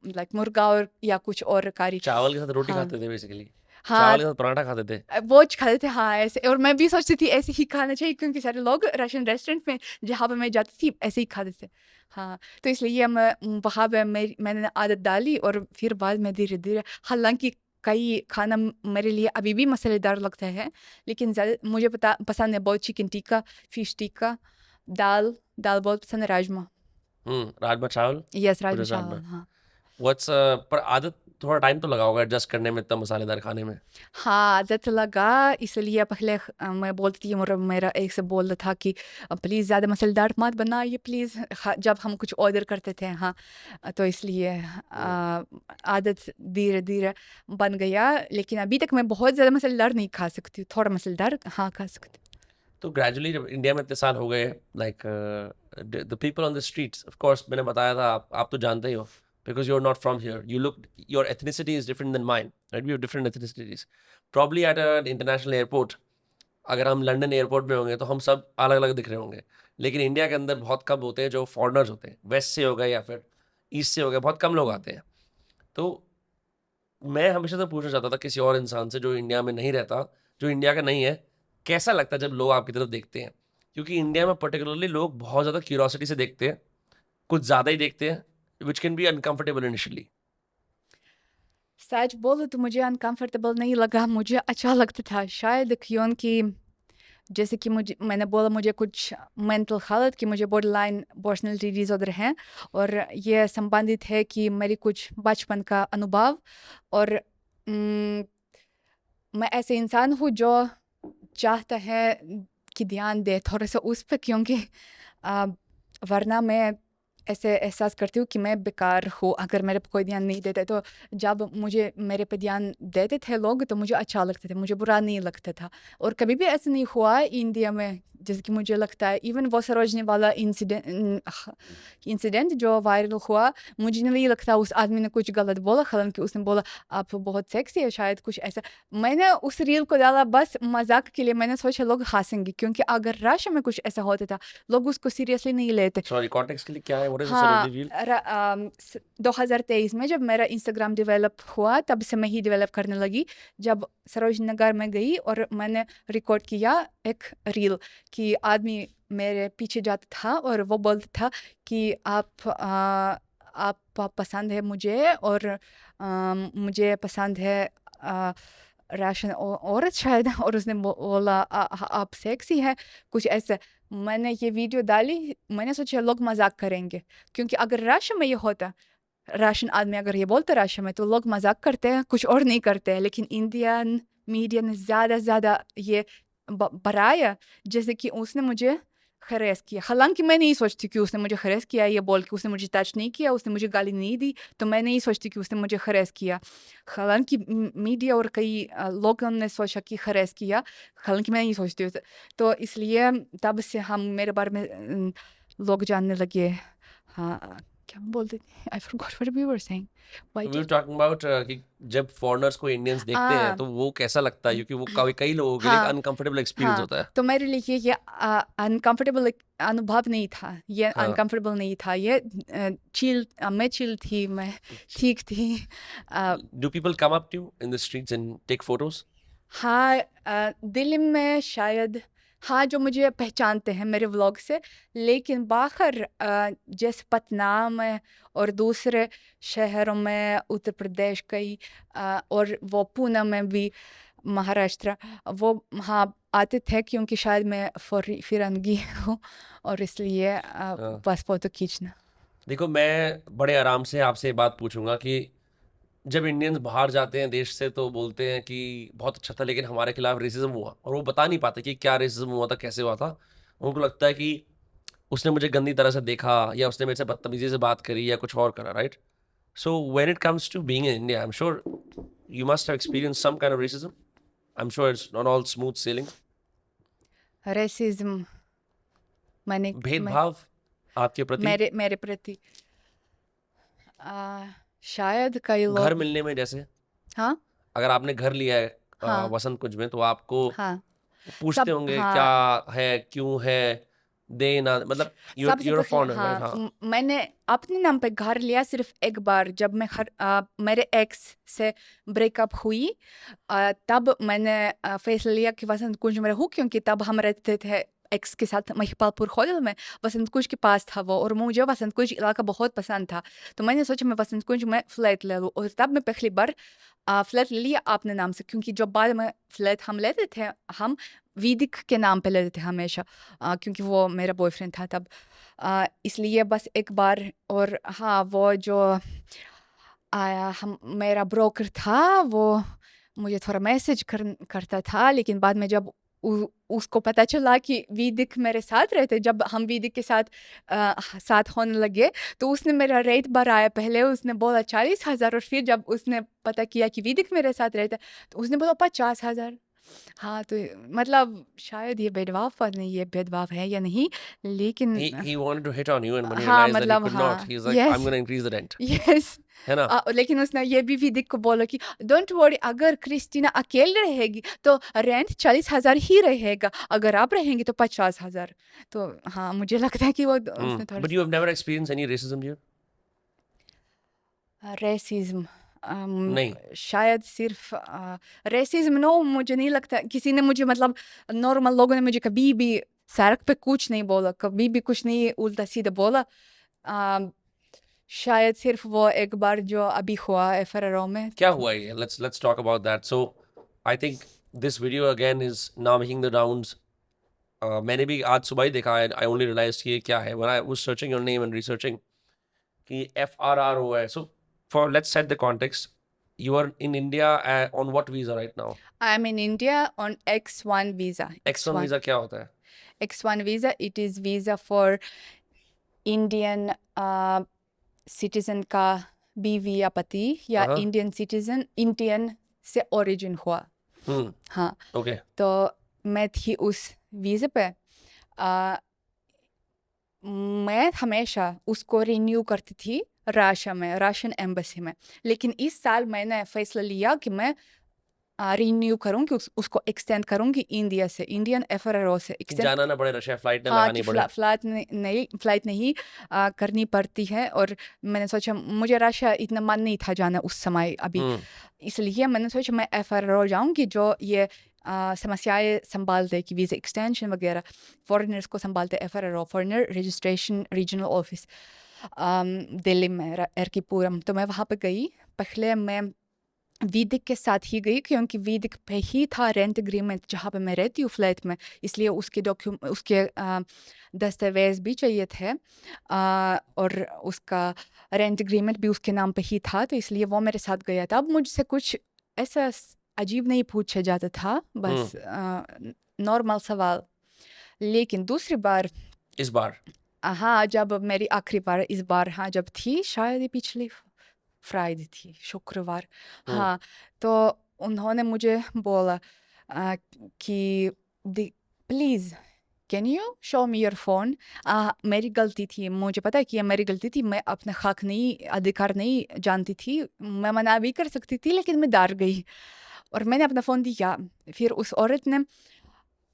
लाइक मुर्गा और या कुछ और करी। चावल के साथ रोटी हाँ। खाते थे बेसिकली? हाँ, चावल के साथ पराठा खाते थे? वो खाते थे, हाँ, ऐसे। और मैं भी सोचती थी ऐसे ही खाना चाहिए क्योंकि सारे लोग रशियन रेस्टोरेंट में जहाँ पे मैं जाती थी ऐसे ही खाते थे। हाँ, तो इसलिए मैं वहाँ पे मैंने आदत डाली और फिर बाद में धीरे-धीरे, हालाँकि कई खाना मेरे लिए अभी भी मसालेदार लगता है, लेकिन ज़्यादा मुझे पसंद है बहुत चिकन टिक्का, फिश टिक्का, दाल बहुत पसंद है, राजमा। राजमा चावल? यस, राजमा कुछ राजमा। चावल, हाँ। पर आदत थोड़ा टाइम तो लगा होगा एडजस्ट करने में इतना मसालेदार खाने में? हाँ, आदत लगा, इसलिए पहले मैं बोलती थी और मेरा एक से बोल रहा था कि प्लीज़ ज़्यादा मसालेदार मत बनाइए प्लीज़, जब हम कुछ ऑर्डर करते थे। हाँ, तो इसलिए आदत धीरे-धीरे बन गया, लेकिन अभी तक मैं बहुत ज़्यादा मसालेदार नहीं खा सकती हूँ, थोड़ा मसालेदार हाँ, खा सकती हूँ। तो ग्रेजुअली जब इंडिया में इतने साल हो गए, like the people on the streets, of course मैंने बताया था, आप तो जानते ही हो, because you are not from here, you look, your ethnicity is different than mine, right? We have different ethnicities. Probably at a international airport, अगर हम लंदन एयरपोर्ट में होंगे तो हम सब अलग अलग दिख रहे होंगे, लेकिन इंडिया के अंदर बहुत कम होते हैं जो फॉरेनर्स होते हैं, वेस्ट से हो गए या फिर ईस्ट से हो गए, बहुत कम लोग आते हैं। तो मैं हमेशा से पूछना चाहता था किसी और इंसान से जो इंडिया में नहीं रहता, जो इंडिया का नहीं है, कैसा लगता है जब लोग आपकी तरफ देखते हैं? क्योंकि इंडिया में पर्टिकुलरली लोग बहुत ज़्यादा क्यूरोसिटी से देखते हैं, कुछ ज़्यादा ही देखते हैं, which can be uncomfortable initially. सच बोलूँ तो मुझे अनकम्फर्टेबल नहीं लगा, मुझे अच्छा लगता था, शायद क्योंकि जैसे कि मैंने बोला मुझे कुछ मेंटल हालत की, मुझे बॉर्डरलाइन पर्सनैलिटी डिसऑर्डर है और ये संबंधित है कि मेरी कुछ बचपन का अनुभव, और मैं ऐसे इंसान हूँ जो चाहता है कि ध्यान दे थोड़ा सा उस पे, क्योंकि वरना मैं ऐसे एहसास करती हूँ कि मैं बेकार हूँ अगर मेरे पे कोई ध्यान नहीं देता। तो जब मुझे मेरे पे ध्यान देते थे लोग तो मुझे अच्छा लगता था, मुझे बुरा नहीं लगता था। और कभी भी ऐसा नहीं हुआ इंडिया में, जैसे कि मुझे लगता है इवन वो सरोजनी वाला इंसिडेंट जो वायरल हुआ, मुझे नहीं लगता उस आदमी ने कुछ गलत बोला, हालांकि उसने बोला आप बहुत सेक्सी है, शायद कुछ ऐसा। मैंने उस रील को डाला बस मजाक के लिए, मैंने सोचा लोग हंसेंगे, क्योंकि अगर रशिया में कुछ ऐसा होता था लोग उसको सीरियसली नहीं लेते। सॉरी, कॉन्टेक्स्ट के लिए क्या है, व्हाट इज द हाँ, सरोजिनी रील? 2023 में जब मेरा इंस्टाग्राम डेवलप हुआ तब से मैं ही डेवलप करने लगी, जब सरोजनी नगर में गई और मैंने रिकॉर्ड किया एक रील कि आदमी मेरे पीछे जाता था और वो बोलता था कि आप पसंद है मुझे, और मुझे पसंद है राशन औरत शायद, और उसने बोला आप सेक्सी है, कुछ ऐसा। मैंने ये वीडियो डाली, मैंने सोचा लोग मजाक करेंगे, क्योंकि अगर राशन में ये होता, राशन आदमी अगर ये बोलता राशन में, तो लोग मजाक करते हैं, कुछ और नहीं करते हैं। लेकिन इंडियन मीडिया ने ज़्यादा ये बढ़ाया, जैसे कि उसने मुझे हरेस किया। हालांकि मैं नहीं सोचती कि उसने मुझे हरेस किया, ये बोल के उसने मुझे टच नहीं किया, उसने मुझे गाली नहीं दी, तो मैं नहीं सोचती कि उसने मुझे हरेस किया। हालांकि मीडिया और कई लोगों ने सोचा कि हरेस किया, हालांकि मैं नहीं सोचती तो इसलिए तब से हम मेरे बारे में लोग जानने लगे। हाँ, क्या बोलते थे? I forgot what we were saying. We were talking about कि जब फॉरेनर्स को इंडियंस देखते हैं हाँ, तो वो कैसा लगता है, क्योंकि वो कई कई लोगों के लिए एक हाँ, अनकंफर्टेबल एक्सपीरियंस हाँ, होता है। तो मेरे लिए ये अनकंफर्टेबल एक अनुभव नहीं था, ये हाँ, अनकंफर्टेबल नहीं था, ये मैं चिल थी, मैं ठीक थी। Uh, do people come up to you in the streets and take photos? हाँ, दिल्ली में शायद हाँ, जो मुझे पहचानते हैं मेरे व्लॉग से, लेकिन बाहर जैसे पटना में और दूसरे शहरों में, उत्तर प्रदेश कई और वो पुणे में भी, महाराष्ट्र, वो हाँ आते थे क्योंकि शायद मैं फिरंगी हूँ और इसलिए हाँ। बस फोटो खींचना। देखो, मैं बड़े आराम से आपसे ये बात पूछूंगा कि जब इंडियंस बाहर जाते हैं देश से तो बोलते हैं कि बहुत अच्छा था, लेकिन हमारे खिलाफ रेसिज्म हुआ, और वो बता नहीं पाते कि क्या रेसिज्म हुआ था, कैसे हुआ था। उनको लगता है कि उसने मुझे गंदी तरह से देखा, या उसने मेरे से बदतमीजी से बात करी, या कुछ और करा, right? So when it comes to being in India, I am sure you must have experience some kind of racism. I am sure it's not all smooth sailing. Racism मैंने मैं, भेदभाव आपके प्रति मेरे मेरे प्रति शायद कई घर लोग। मिलने में, जैसे हाँ, अगर आपने घर लिया है हाँ, वसंत कुंज में, तो आपको हाँ, पूछते सब होंगे क्या हाँ, है, क्यों है, देना, मतलब यूर सबसे यूर अ पहले फॉरेनर, राइट? हाँ, हाँ। मैंने अपने नाम पे घर लिया सिर्फ एक बार, जब मैं मेरे एक्स से ब्रेकअप हुई। तब मैंने फैसला लिया कि वसंत कुंज में रहूं, क्योंकि तब हम रहते थे एक्स के साथ महिपालपुर होटल में, वसंत कुंज के पास था वो, और मुझे वसंत कुंज इलाका बहुत पसंद था। तो मैंने सोचा मैं वसंत कुंज में फ्लैट ले लूँ, और तब मैं पहली बार फ्लैट ले लिया अपने नाम से, क्योंकि जो बाद में फ्लैट हम लेते थे, हम विदिक के नाम पे लेते थे हमेशा, क्योंकि वो मेरा बॉयफ्रेंड था तब। इसलिए बस एक बार। और हाँ, वो जो हम मेरा ब्रोकर था, वो मुझे थोड़ा मैसेज करता था, लेकिन बाद में जब उसको पता चला कि विदिक मेरे साथ रहते, जब हम विदिक के साथ साथ होने लगे, तो उसने मेरा रेट बढ़ाया। पहले उसने बोला 40,000, और फिर जब उसने पता किया कि विदिक मेरे साथ रहता, तो उसने बोला 50,000। हाँ, तो मतलब शायद ये भेदभाव पर नहीं, ये भेदभाव है या नहीं, लेकिन He wanted to hit on you, and when he हाँ, realized that he मतलब could not, हाँ, he's like, I'm yes, going to increase the rent. Yes. है ना? लेकिन उसने ये भी विदिक को बोला कि डोंट वरी, अगर क्रिस्टीना अकेले रहेगी तो रेंट 40,000 ही रहेगा, अगर आप रहेंगे तो 50,000। तो हाँ, मुझे लगता है कि वो उसने थोड़ा But you have never experienced any racism here? Racism नहीं। शायद सिर्फ रेसिज्म, नो, मुझे नहीं लगता किसी ने मुझे, मतलब नॉर्मल लोगों ने मुझे कभी भी सड़क पे कुछ नहीं बोला, कभी भी कुछ नहीं उल्टा सीधा बोला। अ, शायद सिर्फ वो एक बार जो अभी हुआ FRRO में। क्या हुआ ये? Let's talk about that. So I think this video again is now making the rounds. मैंने भी आज सुबह ही देखा है. I only realized कि ये क्या है when I was searching your name and researching कि FRRO है. So for let's set the context. You are in India on what visa right now? I am in India on X1 visa. X1 X1, visa क्या होता है? X1 visa, it is visa for Indian citizen का बीवी या पति, या हाँ. Indian citizen, Indian से ओरिजिन हुआ। हाँ, Okay. तो मैं थी उस वीज़े पे। आ, मैं हमेशा उसको रिन्यू करती थी राशियन एम्बेसी में, लेकिन इस साल मैंने फैसला लिया कि मैं रिन्यू करूँगी, उसको एक्सटेंड करूँगी इंडिया से, इंडियन FRRO से कि एक्सटेंड। जाना ना पड़े रशिया, फ्लाइट ना हाँ, लगानी कि पड़े. फ्लाइट नहीं करनी पड़ती है, और मैंने सोचा, मुझे रशिया इतना मन नहीं था जाना उस समय अभी, इसलिए मैंने सोचा मैं FRRO जाऊँगी, जो ये समस्याएं संभालते कि वीज़ा एक्सटेंशन वगैरह, फॉरेनर्स को संभालते FRRO, foreigner registration regional office, Delhi में, एरकीपुरम। तो मैं वहाँ पे गई। पहले मैं विदिक के साथ ही गई, क्योंकि विदिक पे ही था रेंट एग्रीमेंट जहाँ पे मैं रहती हूँ फ्लैट में, इसलिए उसके दस्तावेज भी चाहिए थे, और उसका रेंट एग्रीमेंट भी उसके नाम पे ही था, तो इसलिए वो मेरे साथ गया था। अब मुझसे कुछ ऐसा अजीब नहीं पूछा जाता था, बस नॉर्मल सवाल। लेकिन दूसरी बार, इस बार हाँ, जब मेरी आखिरी बार इस बार, हाँ, जब थी शायद ये पिछली फ्राइडे थी, शुक्रवार। हाँ, तो उन्होंने मुझे बोला कि please can you show me your phone? मेरी गलती थी, मुझे पता है कि ये मेरी गलती थी, मैं अपना हक़ नहीं, अधिकार नहीं जानती थी, मैं मना भी कर सकती थी लेकिन मैं डर गई और मैंने अपना फ़ोन दिया। फिर उस औरत ने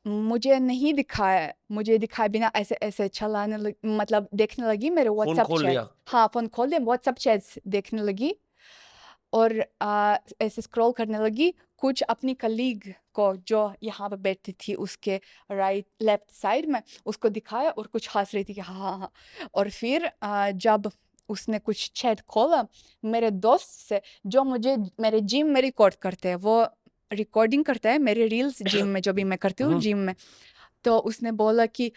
मुझे नहीं दिखाया, मुझे दिखाए बिना ऐसे-ऐसे चलाने लग मतलब देखने लगी मेरे फ़ोन व्हाट्सएप खोल चैट। लिया? हाँ, फ़ोन खोल दिया, व्हाट्सएप चैट्स देखने लगी और ऐसे स्क्रॉल करने लगी, कुछ अपनी कलीग को जो यहाँ पे बैठती थी उसके राइट लेफ्ट साइड में, उसको दिखाया और कुछ हँस रही थी कि हाँ, हाँ, हाँ। और फिर जब उसने कुछ चैट खोला मेरे दोस्त से जो मुझे मेरे जिम में रिकॉर्ड करते हैं, वो रिकॉर्डिंग करता है मेरे रील्स जिम में जो भी मैं करती हूँ हुँ, जिम में। तो उसने बोला कि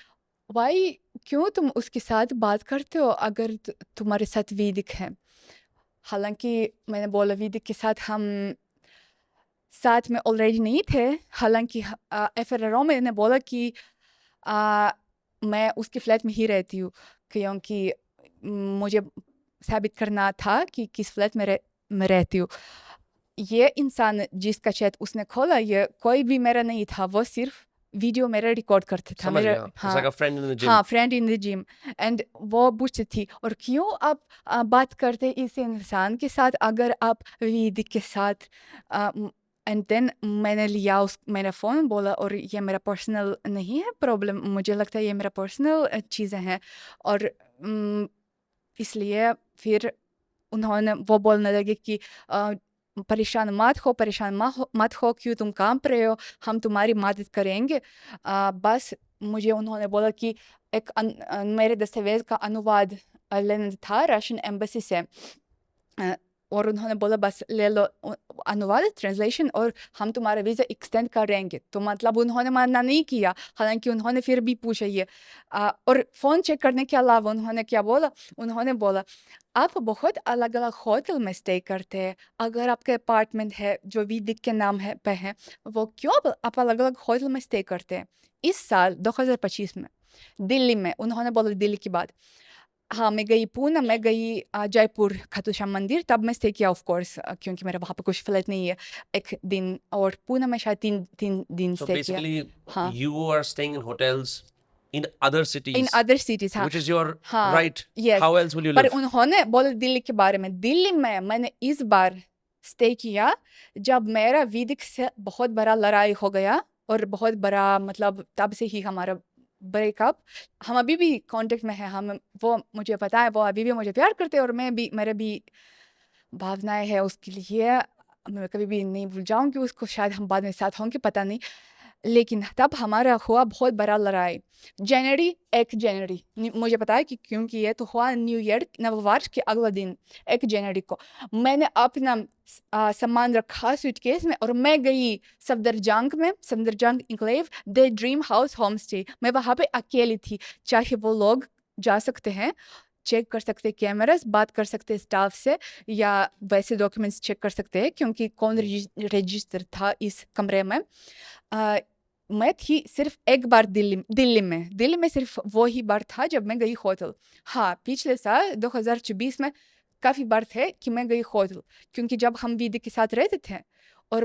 भाई क्यों तुम उसके साथ बात करते हो अगर तुम्हारे साथ वेदिक है? हालाँकि मैंने बोला वेदिक के साथ हम साथ में ऑलरेडी नहीं थे। हालाँकि FRRO मैंने बोला कि अ, मैं उसके फ्लैट में ही रहती हूँ क्योंकि मुझे साबित करना था कि किस फ्लैट में मैं रहती हूँ। ये इंसान जिसका चैट उसने खोला ये कोई भी मेरा नहीं था, वो सिर्फ़ वीडियो मेरा रिकॉर्ड करता था। समझ मेरा गया। इट्स लाइक हाँ, uh friend in the gym. हाँ, friend in the gym and वो पूछती थी और क्यों आप बात करते इस इंसान के साथ अगर आप वेदिक के साथ एंड देन मैंने लिया मेरा फ़ोन बोला और ये मेरा पर्सनल नहीं है प्रॉब्लम, मुझे लगता है ये मेरा पर्सनल चीज़ें हैं और इसलिए फिर उन्होंने वो बोलने लगे कि परेशान मत हो, क्यों तुम काँप रहे हो, हम तुम्हारी मदद करेंगे। बस मुझे उन्होंने बोला कि मेरे दस्तावेज़ का अनुवाद लेना था रशियन एम्बेसी से। और उन्होंने बोला बस ले लो अनुवाद ट्रांसलेशन और हम तुम्हारा वीज़ा एक्सटेंड करेंगे। तो मतलब उन्होंने मना नहीं किया, हालाँकि उन्होंने फिर भी पूछा ये। और फ़ोन चेक करने के अलावा उन्होंने क्या बोला? उन्होंने बोला आप बहुत अलग-अलग होटल में स्टे करते हैं, अगर आपका अपार्टमेंट है जो वेदिक के नाम पे है, वो क्यों आप अलग-अलग होटल में स्टे करते हैं? इस साल 2025 में दिल्ली में, उन्होंने बोला दिल्ली की बात। हाँ, मैं गई पूना, मैं गई जयपुर खाटू श्याम मंदिर, तब मैं स्टे किया ऑफ कोर्स क्योंकि मेरा वहाँ पे कुछ फ्लैट नहीं है। 1 दिन और पूना में शायद 3 दिन So स्टे किया। basically, हाँ, you are staying in hotels in other in cities, other cities हाँ, which is your हाँ, right. Yes. How else will you पर live? उन्होंने बोला दिल्ली के बारे में, दिल्ली में मैंने इस बार स्टे किया जब मेरा वेदिक से बहुत बड़ा लड़ाई हो गया और बहुत बड़ा मतलब तब से ही हमारा ब्रेकअप। हम अभी भी कॉन्टेक्ट में हैं, हम वो मुझे पता है वो अभी भी मुझे प्यार करते हैं और मैं भी मेरे भी भावनाएँ हैं उसके लिए। मैं कभी भी नहीं भूल जाऊँगी उसको, शायद हम बाद में साथ होंगे, पता नहीं। लेकिन तब हमारा हुआ बहुत बड़ा लड़ाई। 1 जनवरी मुझे पता है कि क्योंकि ये तो हुआ न्यू ईयर नववर्ष के अगले दिन 1 जनवरी को। मैंने अपना सामान रखा सूटकेस में और मैं गई Safdarjung enclave the dream house home stay. मैं वहाँ पे अकेली थी, चाहे वो लोग जा सकते हैं, चेक कर सकते हैं कैमराज़, बात कर सकते हैं स्टाफ से या वैसे डॉक्यूमेंट्स चेक कर सकते हैं क्योंकि कौन रजिस्टर था इस कमरे में। अ, मैं थी सिर्फ़ एक बार दिल्ली में सिर्फ़ वो ही बार था जब मैं गई होटल। हाँ, पिछले साल 2024 में काफ़ी बार थे कि मैं गई होटल क्योंकि जब हम दीदी के साथ रहते थे और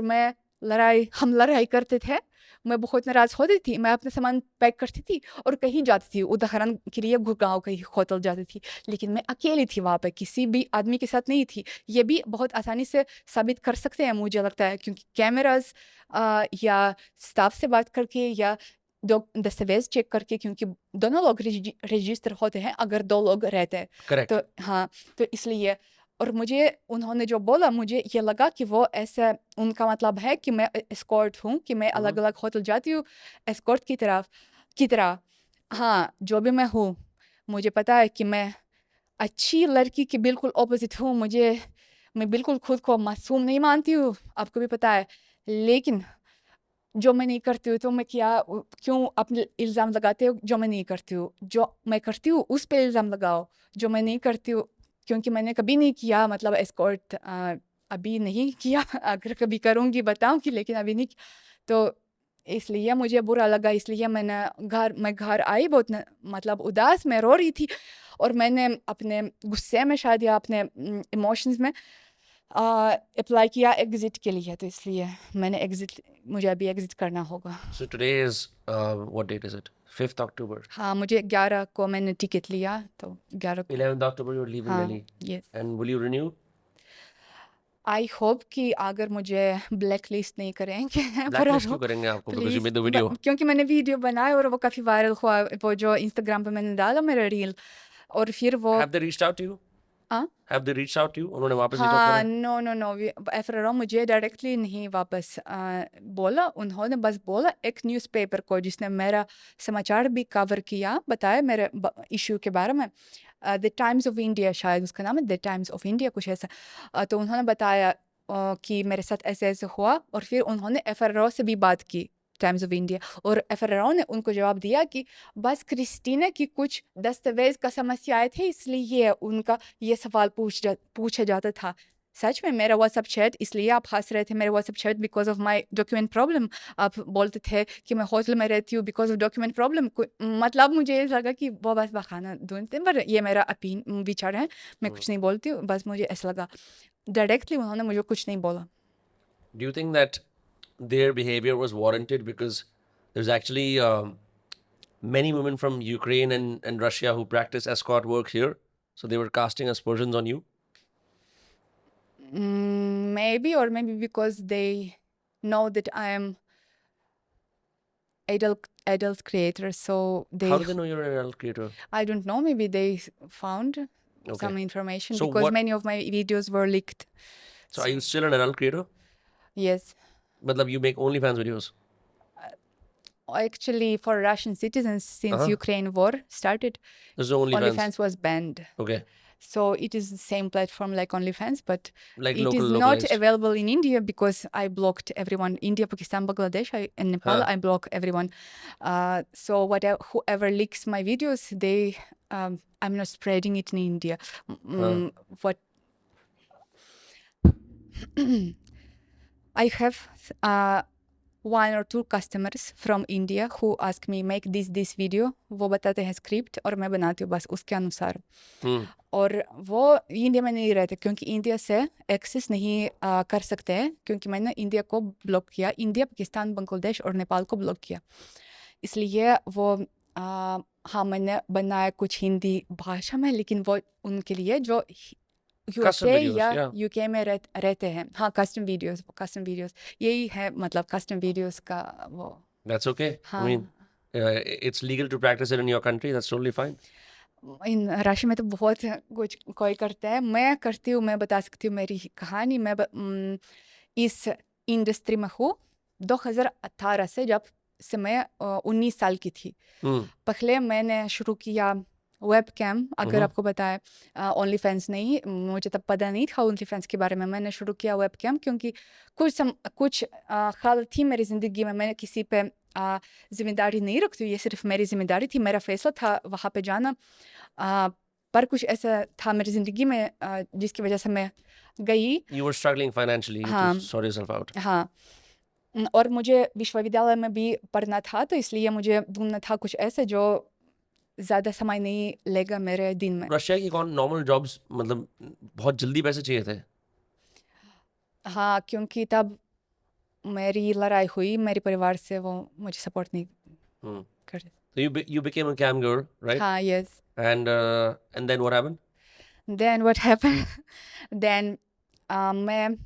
हम लड़ाई करते थे, मैं बहुत नाराज़ होती थी, मैं अपना सामान पैक करती थी और कहीं जाती थी, उदाहरण के लिए गुड़गाँव कहीं होटल जाती थी। लेकिन मैं अकेली थी वहाँ पे, किसी भी आदमी के साथ नहीं थी। ये भी बहुत आसानी से साबित कर सकते हैं मुझे लगता है क्योंकि कैमराज़ या स्टाफ से बात करके या दस्तावेज़ चेक करके क्योंकि दोनों लोग रजिस्टर होते हैं अगर 2 लोग रहते हैं। Correct. तो हाँ, तो इसलिए और मुझे उन्होंने जो बोला मुझे ये लगा कि वो ऐसे उनका मतलब है कि मैं एस्कॉर्ट हूँ, कि मैं अलग-अलग होटल जाती हूँ एस्कॉर्ट की तरह। हाँ, जो भी मैं हूँ, मुझे पता है कि मैं अच्छी लड़की के बिल्कुल ऑपोज़िट हूँ। मैं बिल्कुल खुद को मासूम नहीं मानती हूँ, आपको भी पता है। लेकिन जो मैं नहीं करती हूँ, तो मैं क्यों अपने इल्ज़ाम लगाते हो जो मैं नहीं करती हूँ? जो मैं करती हूँ, उस पे इल्ज़ाम लगाओ। जो मैं नहीं करती हूँ क्योंकि मैंने कभी नहीं किया मतलब एस्कॉर्ट अभी नहीं किया अगर कभी करूँगी बताऊँगी लेकिन अभी नहीं तो इसलिए मुझे बुरा लगा, इसलिए मैं घर आई बहुत मतलब उदास मैं रो रही थी और मैंने अपने गुस्से में शायद या अपने इमोशंस में अप्लाई किया एग्ज़िट के लिए, तो इसलिए मुझे अभी एग्ज़िट करना होगा। So today is what date is it? 5th October. हाँ, मुझे 11 को मैंने टिकट लिया, तो 11 को 11th October you're leaving हाँ, Delhi. Yes. And will you renew? I hope कि अगर मुझे ब्लैक लिस्ट नहीं करेंगे Blacklist क्यों फरारो करेंगे आपको? Because you please, made the video. क्योंकि मैंने वीडियो बनाया और वो काफ़ी वायरल हुआ, वो जो इंस्टाग्राम पे मैंने डाला मेरा रील, और फिर वो Have they reached out to you? हाँ Have they reached out to you? उन्होंने वापस reach out हाँ, करा? नो एफरारो मुझे डायरेक्टली नहीं वापस बोला, उन्होंने बस बोला एक न्यूज़पेपर को जिसने मेरा समाचार भी कवर किया, बताया मेरे इशू के बारे में, द टाइम्स ऑफ इंडिया, शायद उसका नाम है द टाइम्स ऑफ इंडिया कुछ ऐसा। तो उन्होंने बताया कि मेरे साथ ऐसे ऐसे हुआ, और फिर उन्होंने एफरारो से भी बात की, टाइम्स ऑफ इंडिया, और एफरारो ने उनको जवाब दिया कि बस क्रिस्टीना की कुछ दस्तावेज का समस्या आए थे, इसलिए उनका ये सवाल पूछा जाता था। सच में मेरा व्हाट्सएप चैट, इसलिए आप हंस रहे थे, मेरा WhatsApp chat because of my document problem, आप बोलते थे कि मैं होटल में रहती हूँ बिकॉज ऑफ डॉक्यूमेंट प्रॉब्लम, मतलब मुझे ये लगा कि वो बस बहाना ढूंढते हैं, पर ये मेरा विचार है, मैं कुछ नहीं बोलती हूँ, बस मुझे ऐसा लगा। डायरेक्टली उन्होंने मुझे कुछ नहीं बोला। Do you think that their behavior was warranted because there's actually many women from Ukraine and Russia who practice escort work here, so they were casting aspersions on you? Maybe, or maybe because they know that I am adult creator, so they How do they know you're an adult creator? I don't know, maybe they found Okay. some information So because what- many of my videos were leaked. So are you still an adult creator? Yes. Matlab you make OnlyFans videos? Actually, for Russian citizens, since Uh-huh. Ukraine war started, This is OnlyFans. OnlyFans was banned. Okay. So it is the same platform like OnlyFans, but Like it is not localized. available in India because I blocked everyone. India, Pakistan, Bangladesh, and Nepal, Huh. I block everyone. So whoever leaks my videos, I'm not spreading it in India. What I have one or two customers from India who ask me make this video. वो बताते हैं script और मैं बनाती हूँ बस उसके अनुसार। Hmm. और वो इंडिया में नहीं रहते क्योंकि इंडिया से एक्सेस नहीं कर सकते हैं, क्योंकि मैंने इंडिया को ब्लॉक किया, इंडिया, पाकिस्तान, बांग्लादेश और नेपाल को ब्लॉक किया। इसलिए वो हाँ, मैंने बनाया कुछ हिंदी भाषा में, लेकिन वो उनके लिए जो Custom यूएसए videos, या yeah. यूके में रहते हैं। हाँ, कस्टम वीडियोस यही है, मतलब कस्टम वीडियोस का वो। That's okay. हाँ, I mean, it's legal to practice it in your country. That's totally fine. इन राशि में तो बहुत कुछ कोई करता है, मैं करती हूँ, मैं बता सकती हूँ मेरी कहानी। मैं इस इंडस्ट्री में हूँ 2018 से, जब से मैं 19 साल की थी। Hmm. पहले मैंने शुरू किया वेब कैम, अगर आपको बताया ओनली फैंस नहीं, मुझे तब पता नहीं था ओनली फैंस के बारे में। मैंने शुरू किया वेब कैम क्योंकि कुछ हालत थी मेरी ज़िंदगी में, मैंने किसी पे जिम्मेदारी नहीं रखती हूँ, ये सिर्फ मेरी जिम्मेदारी थी, मेरा फैसला था वहाँ पे जाना। पर कुछ ऐसा था मेरी ज़िंदगी में जिसकी वजह से मैं गई। You were struggling financially हाँ। to sort yourself out. हाँ, और मुझे विश्वविद्यालय में भी पढ़ना था, तो इसलिए मुझे ढूंढना था कुछ ऐसे जो ज़्यादा समय नहीं लेगा मेरे दिन में। रशिया की कौन नॉर्मल जॉब्स, मतलब बहुत जल्दी पैसे चाहिए थे? हाँ, क्योंकि तब मेरी लड़ाई हुई मेरे परिवार से, वो मुझे सपोर्ट नहीं Hmm. करते। So you became a cam girl, right? हाँ, yes. And then what happened? Then what happened? Then मैं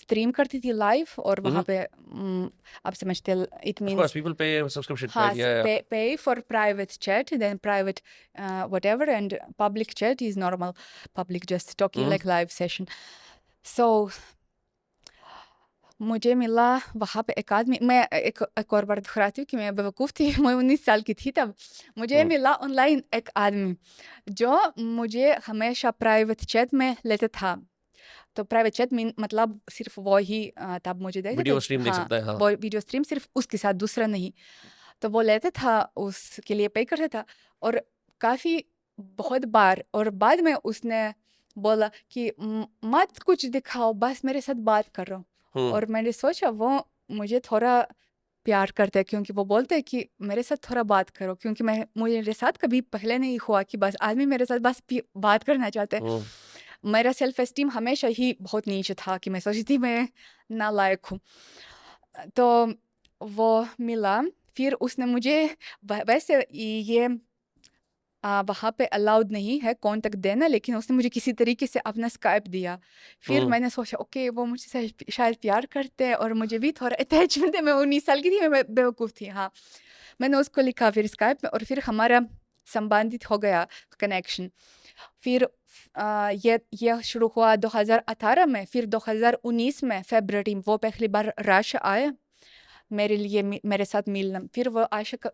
स्ट्रीम करती थी लाइव, और वहाँ पे आप समझते, it Of means course, people pay a subscription, हाँ, right? Yeah, yeah. pay for private chat, then private whatever, and public chat is normal public, just talking like live session. So मुझे मिला वहाँ पे एक आदमी, मैं एक और बार दोहराती हूँ कि मैं बेवकूफ़ थी, मैं 19 साल की थी तब। मुझे मिला ऑनलाइन एक आदमी जो मुझे हमेशा प्राइवेट चैट में लेता था। तो प्राइवेट चैट मतलब सिर्फ वो ही तब मुझे देखते वीडियो थे। स्ट्रीम देख हाँ, सकता है, हाँ। वो वीडियो स्ट्रीम सिर्फ उसके साथ, दूसरा नहीं। तो वो लेता था, उसके लिए पे करता था, और काफ़ी बहुत बार, और बाद में उसने बोला कि मत कुछ दिखाओ, बस मेरे साथ बात करो। और मैंने सोचा वो मुझे थोड़ा प्यार करते हैं, क्योंकि वो बोलते हैं कि मेरे साथ थोड़ा बात करो, क्योंकि मेरे साथ कभी पहले नहीं हुआ कि बस आदमी मेरे साथ बस बात करना चाहते हैं। मेरा सेल्फ एस्टीम हमेशा ही बहुत नीचे था कि मैं सोचती थी मैं नालायक हूँ। तो वो मिला, फिर उसने मुझे वैसे ये वहाँ पे अलाउड नहीं है कॉन्टैक्ट देना, लेकिन उसने मुझे किसी तरीके से अपना स्काइप दिया। फिर मैंने सोचा ओके वो मुझसे शायद प्यार करते हैं और मुझे भी थोड़ा अटैचमेंट है। मैं 19 साल की थी, मैं बेवकूफ़ थी। हाँ, मैंने उसको लिखा फिर स्काइप में और फिर हमारा संबंधित हो गया कनेक्शन। फिर ये शुरू हुआ 2018 में। फिर 2019 में फरवरी वो पहली बार राशि आया मेरे लिए, मेरे साथ मिलना। फिर वो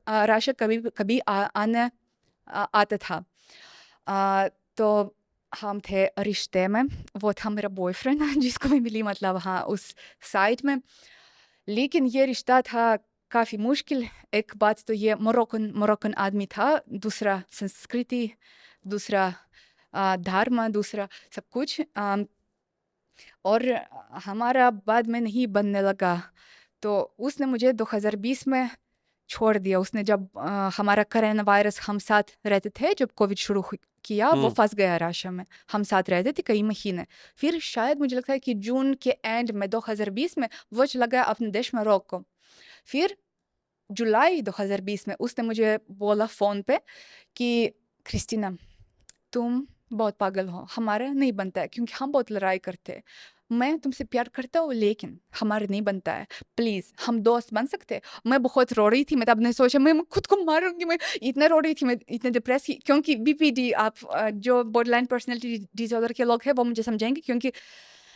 राशि कभी कभी आने आता था। तो हम थे रिश्ते में, वो था मेरा बॉयफ्रेंड जिसको मैं मिली मतलब हाँ उस साइड में। लेकिन ये रिश्ता था काफ़ी मुश्किल। एक बात तो ये मोरक्कन आदमी था, दूसरा संस्कृति, दूसरा धर्म, दूसरा सब कुछ। और हमारा बाद में नहीं बनने लगा। तो उसने मुझे 2020 में छोड़ दिया। उसने जब हमारा कोरोना वायरस हम साथ रहते थे, जब कोविड शुरू किया, वो फंस गया रशिया में। हम साथ रहते थे कई महीने। फिर शायद मुझे लगता है कि जून के एंड में 2020 में वो चला गया अपने देश मोरक्को। फिर जुलाई 2020 में उसने मुझे बोला फ़ोन पे कि क्रिस्टीना तुम बहुत पागल हो, हमारा नहीं बनता है क्योंकि हम बहुत लड़ाई करते हैं। मैं तुमसे प्यार करता हूँ लेकिन हमारा नहीं बनता है, प्लीज़ हम दोस्त बन सकते हैं। मैं बहुत रो रही थी, मैं तब ने सोचा मैं खुद को मारूंगी। मैं इतना रो रही थी, मैं इतने डिप्रेस थी क्योंकि बीपीडी, आप जो बॉर्डरलाइन पर्सनैलिटी डिसऑर्डर के लोग हैं वो मुझे समझेंगे। क्योंकि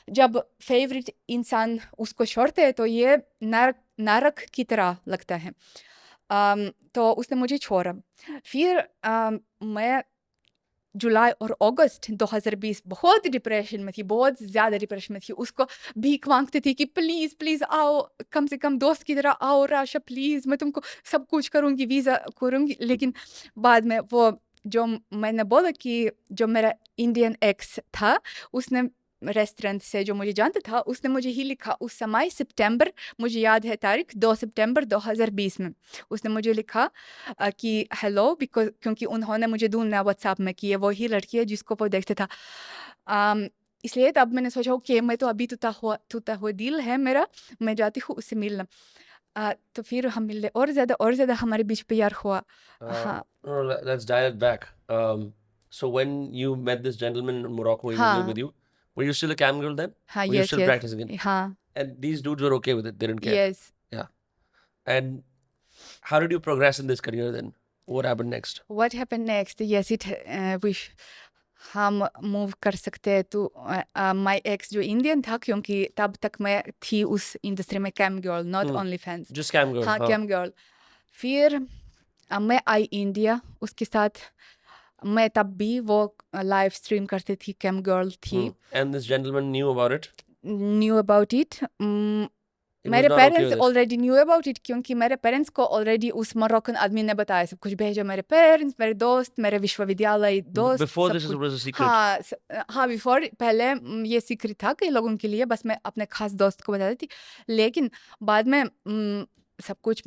जब फेवरेट इंसान उसको छोड़ते हैं तो ये नरक की तरह लगता है। तो उसने मुझे छोड़ा। फिर मैं जुलाई और अगस्त 2020 बहुत डिप्रेशन में थी, बहुत ज़्यादा डिप्रेशन में थी। उसको भीख मांगती थी कि प्लीज़ प्लीज़ आओ, कम से कम दोस्त की तरह आओ राशा, प्लीज़ मैं तुमको सब कुछ करूँगी, वीज़ा करूँगी। लेकिन बाद में वो जो मैंने बोला कि जो मेरा इंडियन एक्स था, उसने रेस्टोरेंट से जो मुझे जानता था, उसने मुझे ही लिखा उस समय सितंबर, मुझे याद है तारीख 2 सितंबर 2020 में उसने मुझे लिखा कि हेलो, बिकॉज़ क्योंकि उन्होंने मुझे ढूँढना व्हाट्सएप में कि ये वही लड़की है जिसको वो देखता था। इसलिए तब मैंने सोचा ओके मैं तो अभी टूटा हुआ दिल है मेरा, मैं जाती हूँ उससे मिलना। तो फिर हम मिले और ज़्यादा हमारे बीच प्यार हुआ। हाँ, Let's dial it back. So when you met this gentleman in Morocco, he was living with हाँ, you. Were you still a cam girl then? हाँ, Were you yes, still yes, practicing it? हाँ, And these dudes were okay with it. They didn't care. Yes. Yeah. And how did you progress in this career then? What happened next? What happened next? Yes, wish हम move कर सकते हैं तो my ex जो Indian था, क्योंकि तब तक मैं थी उस इंडस्ट्री में cam girl, not Hmm. OnlyFans. Just cam girl. हाँ, Huh? Cam girl. फिर मैं आई इंडिया, उसके साथ मैं तब भी वो लाइव स्ट्रीम करती थी, कैम गर्ल थी। And this gentleman knew about it. Knew about it. He was मेरे not okay parents with it. Already knew about it, क्योंकि मेरे पेरेंट्स को ऑलरेडी उस मोरक्कन आदमी ने बताया सब कुछ, भेजा मेरे पेरेंट्स, मेरे दोस्त, मेरे विश्वविद्यालय दोस्त, Before सब this, it कुछ। was a secret. हाँ, बिफोर पहले ये सीक्रेट था कई लोगों के लिए, बस मैं अपने खास दोस्त को बताती थी। लेकिन बाद में सब कुछ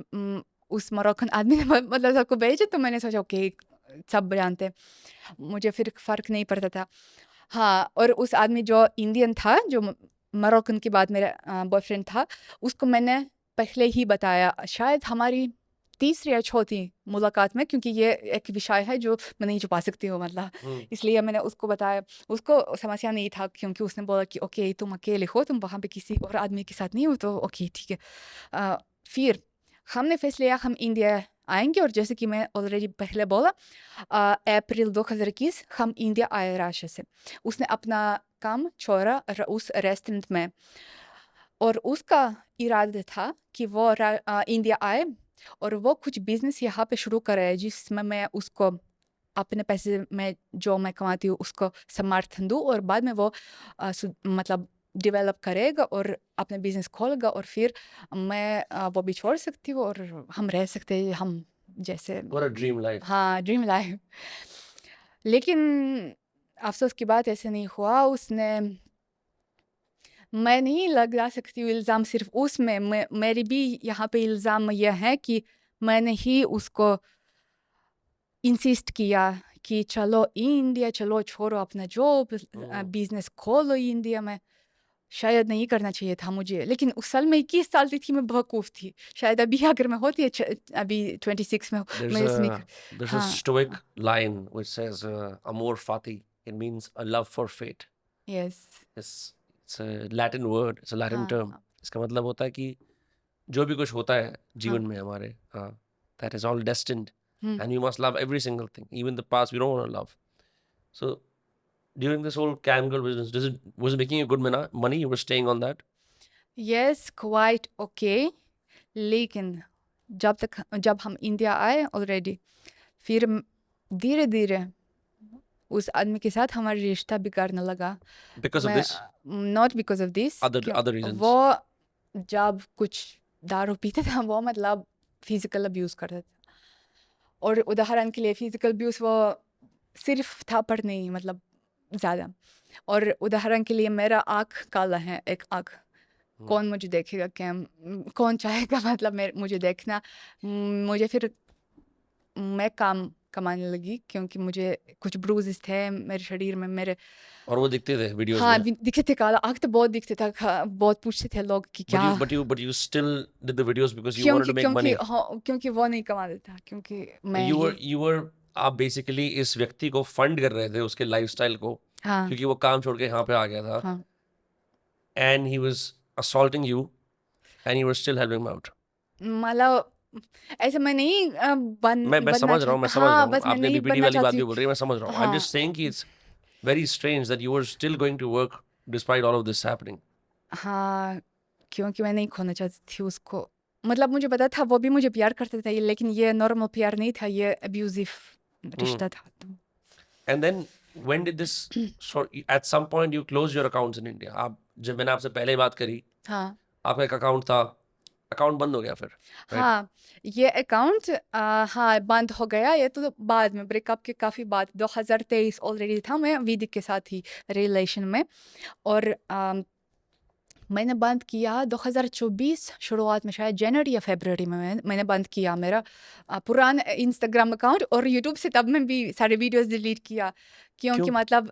उस मोरक्कन आदमी ने मतलब सबको भेजा, तो मैंने सोचा ओके सब जानते, मुझे फिर फ़र्क नहीं पड़ता था। हाँ, और उस आदमी जो इंडियन था, जो मोरक्कन के बाद मेरा बॉयफ्रेंड था, उसको मैंने पहले ही बताया, शायद हमारी तीसरी या चौथी मुलाकात में, क्योंकि ये एक विषय है जो मैं नहीं छुपा सकती हूँ मतलब, इसलिए मैंने उसको बताया। उसको समस्या नहीं था क्योंकि उसने बोला कि ओके तुम अकेले हो, तुम वहाँ पे किसी और आदमी के साथ नहीं हो, तो ओके ठीक है। फिर हमने फैसला लिया हम इंडिया आएंगे, और जैसे कि मैं ऑलरेडी पहले बोला, अप्रैल 2021 हम इंडिया आए राशि से। उसने अपना काम छोड़ा उस रेस्टोरेंट में, और उसका इरादा था कि वो इंडिया आए और वो कुछ बिजनेस यहाँ पे शुरू करे, जिसमें मैं उसको अपने पैसे में जो मैं कमाती हूँ उसको समर्थन दूँ, और बाद में वो मतलब डेवलप करेगा और अपने बिजनेस खोलेगा, और फिर मैं वो भी छोड़ सकती हूँ और हम रह सकते हैं हम जैसे। What a dream life. हाँ, ड्रीम लाइफ। लेकिन अफ़सोस की बात ऐसे नहीं हुआ। उसने, मैं नहीं लगा सकती हूँ इल्ज़ाम सिर्फ़ उसमें, मेरी भी यहाँ पे इल्ज़ाम ये है कि मैंने ही उसको इंसिस्ट किया कि चलो इंडिया, चलो छोड़ो अपना जॉब, बिज़नेस खोलो इंडिया में। शायद नहीं करना चाहिए था मुझे, लेकिन उस साल मैं 21 साल की थी, मैं बेवकूफ़ थी। शायद अभी अगर मैं होती अभी 26 में There's मैं इस नहीं a there's a हाँ, stoic line which says amor fati. It means a love for fate. Yes, It's a Latin word. It's a Latin हाँ, term. इसका मतलब होता है कि जो भी कुछ होता है हाँ, जीवन में हमारे, हाँ, that is all destined, hmm. and you must love every single thing, even the past we don't want to love. So during this whole cam girl business, was it making you good money? You were staying on that. Yes, quite okay, लेकिन जब हम India आए already, फिर धीरे-धीरे उस आदमी के साथ हमारा रिश्ता बिगड़ने लगा। Because of मैं this, not because of this, क्यों other reasons. वो जब कुछ दारू पीता था, वो मतलब फिज़िकल अब्यूज़ करता था। और उदाहरण के लिए फिज़िकल अब्यूज़ वो सिर्फ़ थप्पड़ नहीं, मतलब ज़्यादा। और उदाहरण के लिए मेरा आँख काला है, एक आँख। Hmm. कौन मुझे देखेगा क्या? कौन चाहेगा मतलब मुझे देखना? मुझे फिर मैं काम कमाने लगी, क्योंकि मुझे कुछ ब्रूज़ेज़ थे मेरे शरीर में, मेरे और वो दिखते थे वीडियोस हाँ, में. दिखते थे काला, आँख तो बहुत दिखते था, बहुत पूछते थे लोग कि But क्या? you still did the videos because you wanted क्योंकि to make क्योंकि money. हाँ, क्योंकि वो नहीं कमाता था, क्योंकि मैं You were ये you were आप बेसिकली इस व्यक्ति को फंड कर रहे थे उसके लाइफस्टाइल को, हाँ, क्योंकि वो काम छोड़ के यहाँ पे आ गया था, हाँ। and he was assaulting you and you were still helping him out. मतलब ऐसा मैं नहीं मैं बनना समझ रहा हूँ, मैं चाहती, समझ रहा हाँ, हूँ, बस मैं आपने नहीं बीपीडी बनना वाली बात चाहती भी हूँ। बोल रही है, मैं समझ रहा हूँ. आई एम जस्ट हाँ, सेइंग कि it's very strange that you were still going to work despite all of this happening. हाँ, क्योंकि मैं नहीं खोना चाहती थी उसको। मतलब मुझे पता था वो भी मुझे प्यार करता था, लेकिन ये नॉर्मल प्यार नहीं था, ये अब्यूज़िव रिश्ता था। तो and then when did this, so at some point you close your accounts in India. आप जब मैंने आपसे पहले बात करी, हाँ, आपका एक अकाउंट था, अकाउंट बंद हो गया फिर, राइट? हाँ, ये अकाउंट हाँ, बंद हो गया, ये तो बाद में ब्रेकअप के काफ़ी बाद 2023 ऑलरेडी था, मैं विदिक के साथ ही रिलेशन में। और मैंने बंद किया 2024 शुरुआत में, शायद जनवरी या फरवरी में मैंने बंद किया मेरा पुराना इंस्टाग्राम अकाउंट, और यूट्यूब से तब मैं भी सारे वीडियोस डिलीट किया, क्योंकि क्यों? मतलब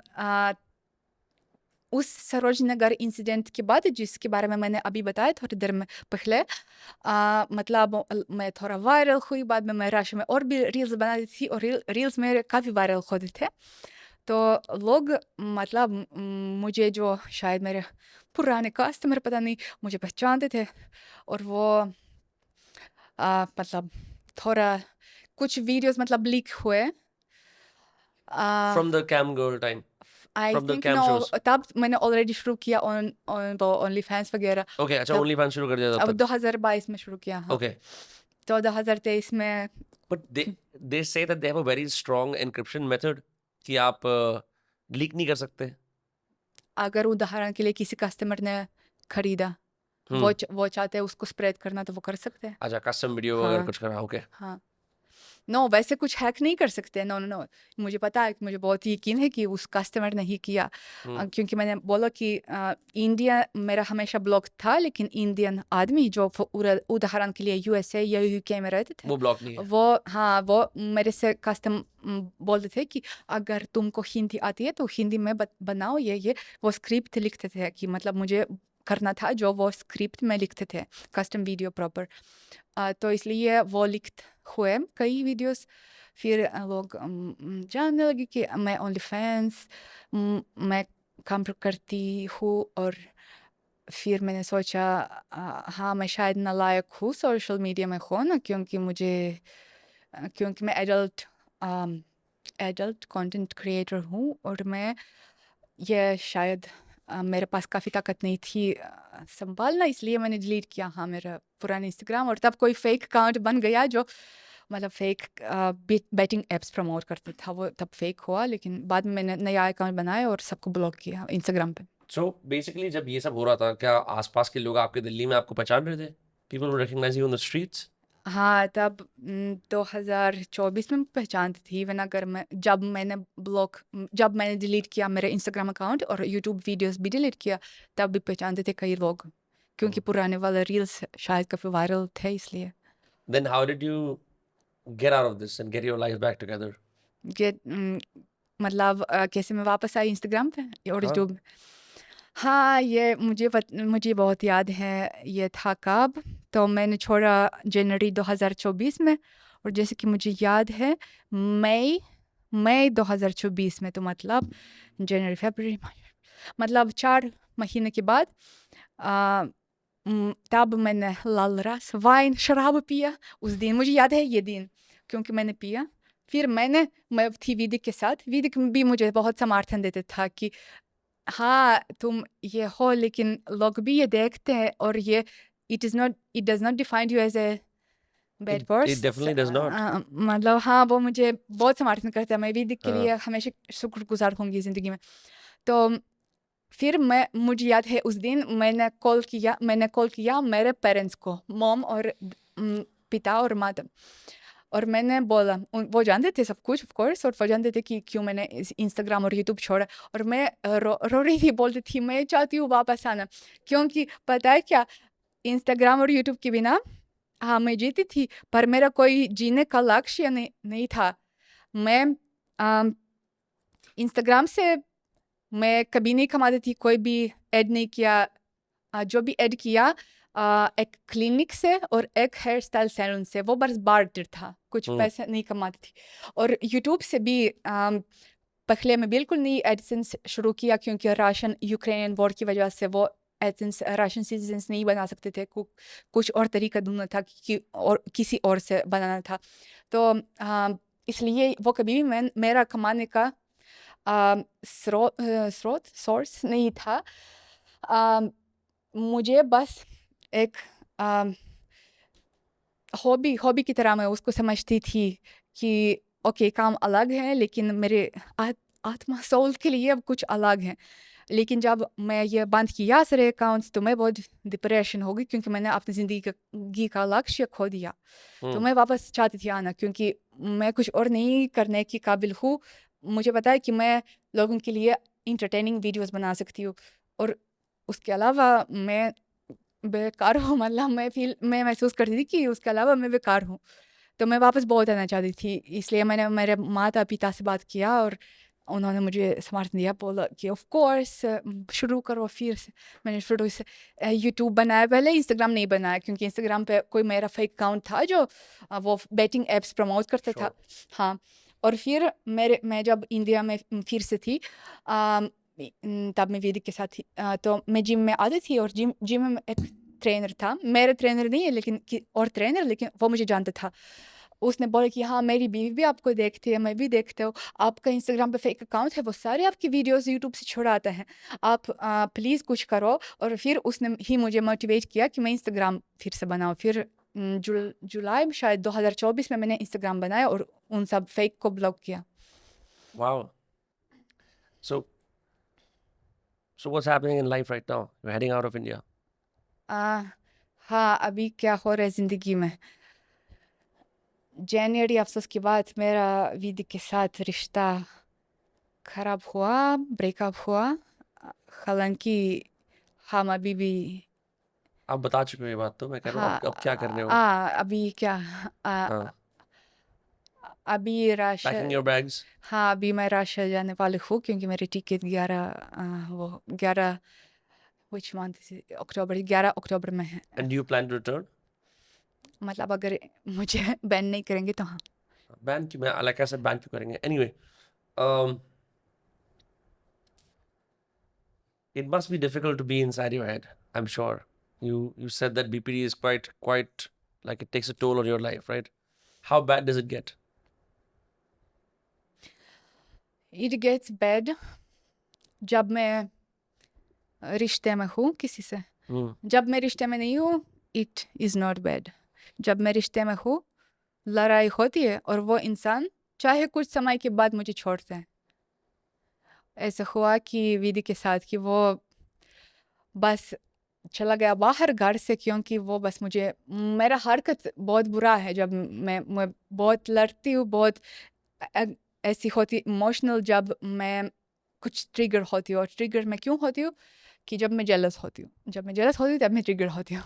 उस सरोज नगर इंसिडेंट के बाद, जिसके बारे में मैंने अभी बताया थोड़ी देर में पहले, मतलब मैं थोड़ा वायरल हुई, बाद में मैं रश में और भी रील्स बनाती थी, और रील्स मेरे काफ़ी वायरल होते थे। तो लोग मतलब मुझे जो शायद मेरे पुराने कस्टमर पता नहीं मुझे पहचानते थे, और वो मतलब थोड़ा कुछ वीडियोस मतलब लीक हुए। From the cam girl time, I from the think cam no, shows. तब मैंने ऑलरेडी शुरू किया ऑन ऑन वो ओनली फैंस वगैरह। ओके, अच्छा, तब ओनली फैंस शुरू कर दिया अब तब तक. 2022 में शुरू किया, हाँ। ओके, तो 2023 में but they say that they have a very strong encryption method कि आप लीक नहीं कर सकते. अगर उदाहरण के लिए किसी कस्टमर ने खरीदा, हम्म. वो चाहते हैं उसको स्प्रेड करना, तो वो कर सकते हैं। अच्छा, कस्टम वीडियो अगर हाँ, कुछ करा, ओके. हाँ। नो, वैसे कुछ हैक नहीं कर सकते, नो, नो, नो। मुझे पता है, मुझे बहुत यकीन है कि उस कस्टमर ने ही किया, हम्म. क्योंकि मैंने बोला कि इंडिया मेरा हमेशा ब्लॉक था, लेकिन इंडियन आदमी जो उदाहरण के लिए यूएसए या यूके में रहते थे, वो ब्लॉक नहीं है. वो हाँ, वो मेरे से कस्टम बोलते थे कि अगर तुमको हिंदी आती है तो हिंदी में बनाओ ये। वो स्क्रिप्ट लिखते थे, कि मतलब मुझे करना था जो वो स्क्रिप्ट में लिखते थे, कस्टम वीडियो प्रॉपर। तो इसलिए वो लिख हुए कई वीडियोस। फिर लोग जानने लगे कि मैं ओनली फैंस मैं काम करती हूँ, और फिर मैंने सोचा हाँ, मैं शायद नालायक हूँ सोशल मीडिया में होना, क्योंकि मैं एडल्ट कंटेंट क्रिएटर हूँ, और मैं ये शायद मेरे पास काफ़ी ताकत नहीं थी संभालना, इसलिए मैंने डिलीट किया, हाँ, मेरा पुराना इंस्टाग्राम। और तब कोई फेक अकाउंट बन गया जो मतलब फेक बैटिंग एप्स प्रमोट करता था, वो तब फेक हुआ, लेकिन बाद में मैंने नया अकाउंट बनाया और सबको ब्लॉक किया इंस्टाग्राम पे। सो बेसिकली जब ये सब हो रहा था, क्या आसपास के लोग आपके दिल्ली में आपको पहचान रहे थे? People would recognise you on the streets? हाँ, तब 2024 में पहचानती थी, इवन अगर मैं जब मैंने डिलीट किया मेरा इंस्टाग्राम अकाउंट और यूट्यूब वीडियोस भी डिलीट किया, तब भी पहचानते थे कई लोग, क्योंकि पुराने वाले रील्स शायद काफ़ी वायरल थे, इसलिए। Then how did you get out of this and get your life back together? मतलब कैसे मैं वापस आई इंस्टाग्राम पे और हाँ. यूट्यूब। हाँ, ये मुझे बहुत याद है, ये था कब, तो मैंने छोड़ा जनवरी 2024 में, और जैसे कि मुझे याद है मई मई 2024 में, तो मतलब जनवरी, फरवरी, मार्च, मतलब 4 महीने के बाद अ, तब मैंने लाल रस, वाइन, शराब पिया उस दिन, मुझे याद है ये दिन, क्योंकि मैंने पिया। फिर मैं थी विदिक के साथ, विदिक भी मुझे बहुत समर्थन देते था कि हाँ, तुम ये हो, लेकिन लोग भी ये देखते हैं, और ये it does not define you as a bad It definitely does not. मतलब हाँ, वो मुझे बहुत समर्थन करता है, मैं विदिक के हाँ, लिए हमेशा शुक्रगुज़ार होंगी ज़िंदगी में। तो फिर मुझे याद है उस दिन मैंने कॉल किया मेरे पेरेंट्स को, मॉम और पिता और माता, और मैंने बोला, वो जानते थे सब कुछ ऑफ कोर्स, और वो जानते थे कि क्यों मैंने इंस्टाग्राम और यूट्यूब छोड़ा, और मैं रो रही थी, बोलती थी मैं चाहती हूँ वापस आना, क्योंकि पता है क्या, इंस्टाग्राम और यूट्यूब के बिना हाँ मैं जीती थी, पर मेरा कोई जीने का लक्ष्य नहीं था। मैं इंस्टाग्राम से मैं कभी नहीं कमाती थी, कोई भी ऐड नहीं किया, जो भी ऐड किया एक क्लिनिक से और एक हेयर स्टाइल सैलून से, वो बस बार्टर था, कुछ हम्म, पैसे नहीं कमाती थी। और यूट्यूब से भी पहले मैं बिल्कुल नहीं एडसेंस शुरू किया, क्योंकि राशन यूक्रेन वॉर की वजह से वो एडसेंस राशन सिटीजन्स नहीं बना सकते थे, कुछ और तरीका ढूंढना था कि और किसी और से बनाना था। तो इसलिए वो कभी भी मेरा कमाने का स्रोत सोर्स नहीं था। मुझे बस एक हॉबी की तरह मैं उसको समझती थी कि ओके, काम अलग है, लेकिन मेरे आत्मा सोल के लिए अब कुछ अलग है। लेकिन जब मैं ये बंद किया सारे अकाउंट्स, तो मैं बहुत डिप्रेशन हो गई, क्योंकि मैंने अपनी ज़िंदगी का लक्ष्य खो दिया। तो हम्म, मैं वापस चाहती थी आना, क्योंकि मैं कुछ और नहीं करने की काबिल हूँ। मुझे पता है कि मैं लोगों के लिए इंटरटेनिंग वीडियोस बना सकती हूँ, और उसके अलावा मैं बेकार हूँ, मतलब मैं महसूस करती थी कि उसके अलावा मैं बेकार हूँ। तो मैं वापस बहुत आना चाहती थी, इसलिए मैंने मेरे माता-पिता से बात किया, और उन्होंने मुझे समर्थन दिया, बोला कि ऑफ कोर्स शुरू करो फिर से। मैंने शुरू से यूट्यूब बनाया, पहले इंस्टाग्राम नहीं बनाया, क्योंकि इंस्टाग्राम पे कोई मेरा फेक अकाउंट था जो वो बेटिंग ऐप्स प्रमोट करता था। sure. हाँ, और फिर मैं जब इंडिया में फिर से थी, तब मैं वैदिक के साथ थी, तो मैं जिम में आती थी, और जिम में एक ट्रेनर था, मेरा ट्रेनर नहीं है लेकिन और ट्रेनर, लेकिन वो मुझे जानता था। उसने बोला कि हाँ, मेरी बीवी भी आपको देखती है, मैं भी देखता हूँ, आपका इंस्टाग्राम पे फेक अकाउंट है, वो सारे आपकी वीडियोस यूट्यूब से छुड़ाते हैं, आप प्लीज़ कुछ करो। और फिर उसने ही मुझे मोटिवेट किया कि मैं इंस्टाग्राम फिर से बनाऊँ। फिर जुलाई में शायद 2024 में मैंने इंस्टाग्राम बनाया, और उन सब फेक को ब्लॉक किया। Wow. So, so what's happening in life right now? You're heading out of India. आ, हाँ, अभी क्या हो रहा है ज़िंदगी में, जनवरी अफसोस के बाद मेरा विधि के साथ रिश्ता खराब हुआ, ब्रेकअप हुआ। हालांकि हम अभी भी आप बता चुके हो ये बात, तो मैं कह रहा हूँ हाँ, अब क्या करने हो? अभी क्या, आ, हाँ, अभी राशि, packing your bags हाँ, अभी मैं राशि जाने वाली हूँ, क्योंकि मेरी टिकट 11 विच मंथ से, अक्टूबर, 11 अक्टूबर में है। and do you plan to return? मतलब अगर मुझे बैन नहीं करेंगे तो हाँ। Ban क्यों, मैं like I said ban क्यों करेंगे? Anyway, um, it must be difficult to be inside your head. I'm sure. You said that BPD is quite like it takes a toll on your life, right? How bad does it get? It gets bad जब मैं रिश्ते में हूँ किसी से। Hmm. जब मैं रिश्ते में नहीं हूँ, इट इज़ नॉट बैड। जब मैं रिश्ते में हूँ, लड़ाई होती है, और वो इंसान चाहे कुछ समय के बाद मुझे छोड़ते हैं। ऐसा हुआ कि विधि के साथ कि वो बस चला गया बाहर घर से, क्योंकि वो बस मुझे, मेरा हरकत बहुत बुरा है, जब मैं बहुत लड़ती हूँ, बहुत ऐसी होती इमोशनल, जब मैं कुछ ट्रिगर होती हूँ। और ट्रिगर मैं क्यों होती हूँ कि जब मैं जेलस होती हूँ, तब मैं ट्रिगर होती हूँ।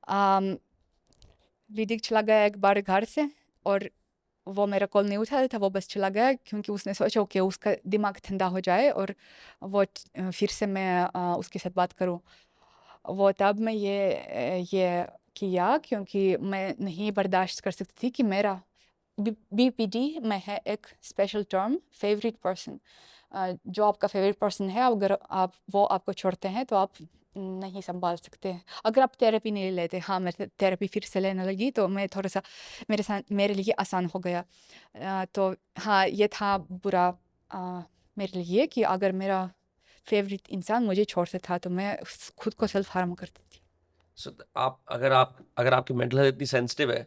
Hmm. विदिक चला गया एक बार घर से, और वो मेरा कॉल नहीं उठा रहा था, वो बस चला गया क्योंकि उसने सोचा ओके उसका दिमाग ठंडा हो जाए और वो फिर से मैं उसके साथ बात करूँ। वो तब मैं ये किया क्योंकि मैं नहीं बर्दाश्त कर सकती थी कि मेरा बीपीडी में है एक स्पेशल टर्म फेवरेट पर्सन। जो आपका फेवरेट पर्सन है, अगर आप वो आपको छोड़ते हैं तो आप नहीं संभाल सकते। अगर आप थेरेपी नहीं लेते, हाँ मैं थेरेपी फिर से लेने लगी तो मैं थोड़ा सा मेरे लिए आसान हो गया। तो हाँ ये था बुरा मेरे लिए कि अगर मेरा फेवरेट इंसान मुझे छोड़ता था तो मैं खुद को सेल्फ हार्म करती थी। सो अगर आपकी मेंटल हेल्थ इतनी सेंसिटिव है,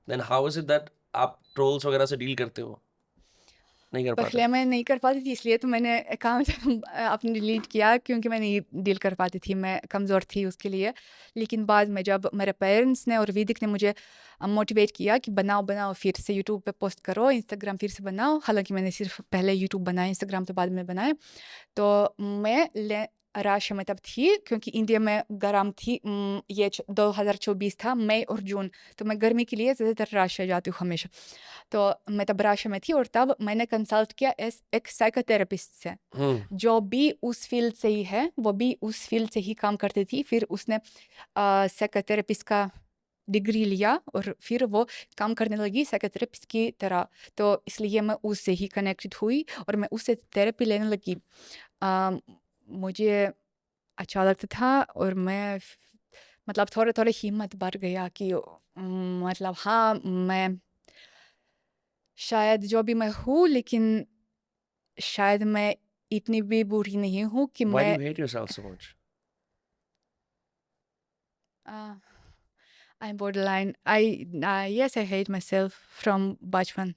then how is it that आप ट्रोल्स वगैरह से डील करते हो? नहीं कर पाते? पहले मैं नहीं कर पाती थी इसलिए तो मैंने अकाउंट अपने डिलीट किया क्योंकि मैं नहीं डील कर पाती थी, मैं कमज़ोर थी उसके लिए। लेकिन बाद में जब मेरे पेरेंट्स ने और वैदिक ने मुझे मोटिवेट किया कि बनाओ फिर से यूट्यूब पे पोस्ट करो, इंस्टाग्राम फिर से बनाओ। हालांकि मैंने सिर्फ पहले यूट्यूब बनाया, इंस्टाग्राम तो बाद में बनाया। तो मैं राशि में तब थी क्योंकि इंडिया में गर्म थी। ये 2024 था, मई और जून, तो मैं गर्मी के लिए ज़्यादातर राशि जाती हूँ हमेशा। तो मैं तब राशि में थी और तब मैंने कंसल्ट किया एक साइकोथेरेपिस्ट से जो भी उस फील्ड से ही है, वो भी उस फील्ड से ही काम करती थी। फिर उसने साइकोथेरेपिस्ट का डिग्री लिया और फिर वो काम करने लगी साइकोथेरेपिस्ट की तरह। तो इसलिए मैं उससे ही कनेक्टेड हुई और मैं उससे थेरेपी लेने लगी। अ, मुझे अच्छा लगता था और मैं मतलब थोड़ा-थोड़ा हिम्मत बढ़ गया कि मतलब हाँ, मैं शायद जो भी मैं हूँ, लेकिन शायद मैं इतनी भी बुरी नहीं हूँ कि Why do मैं you hate yourself so much? uh, I'm borderline. Yes, I hate myself from bachpan.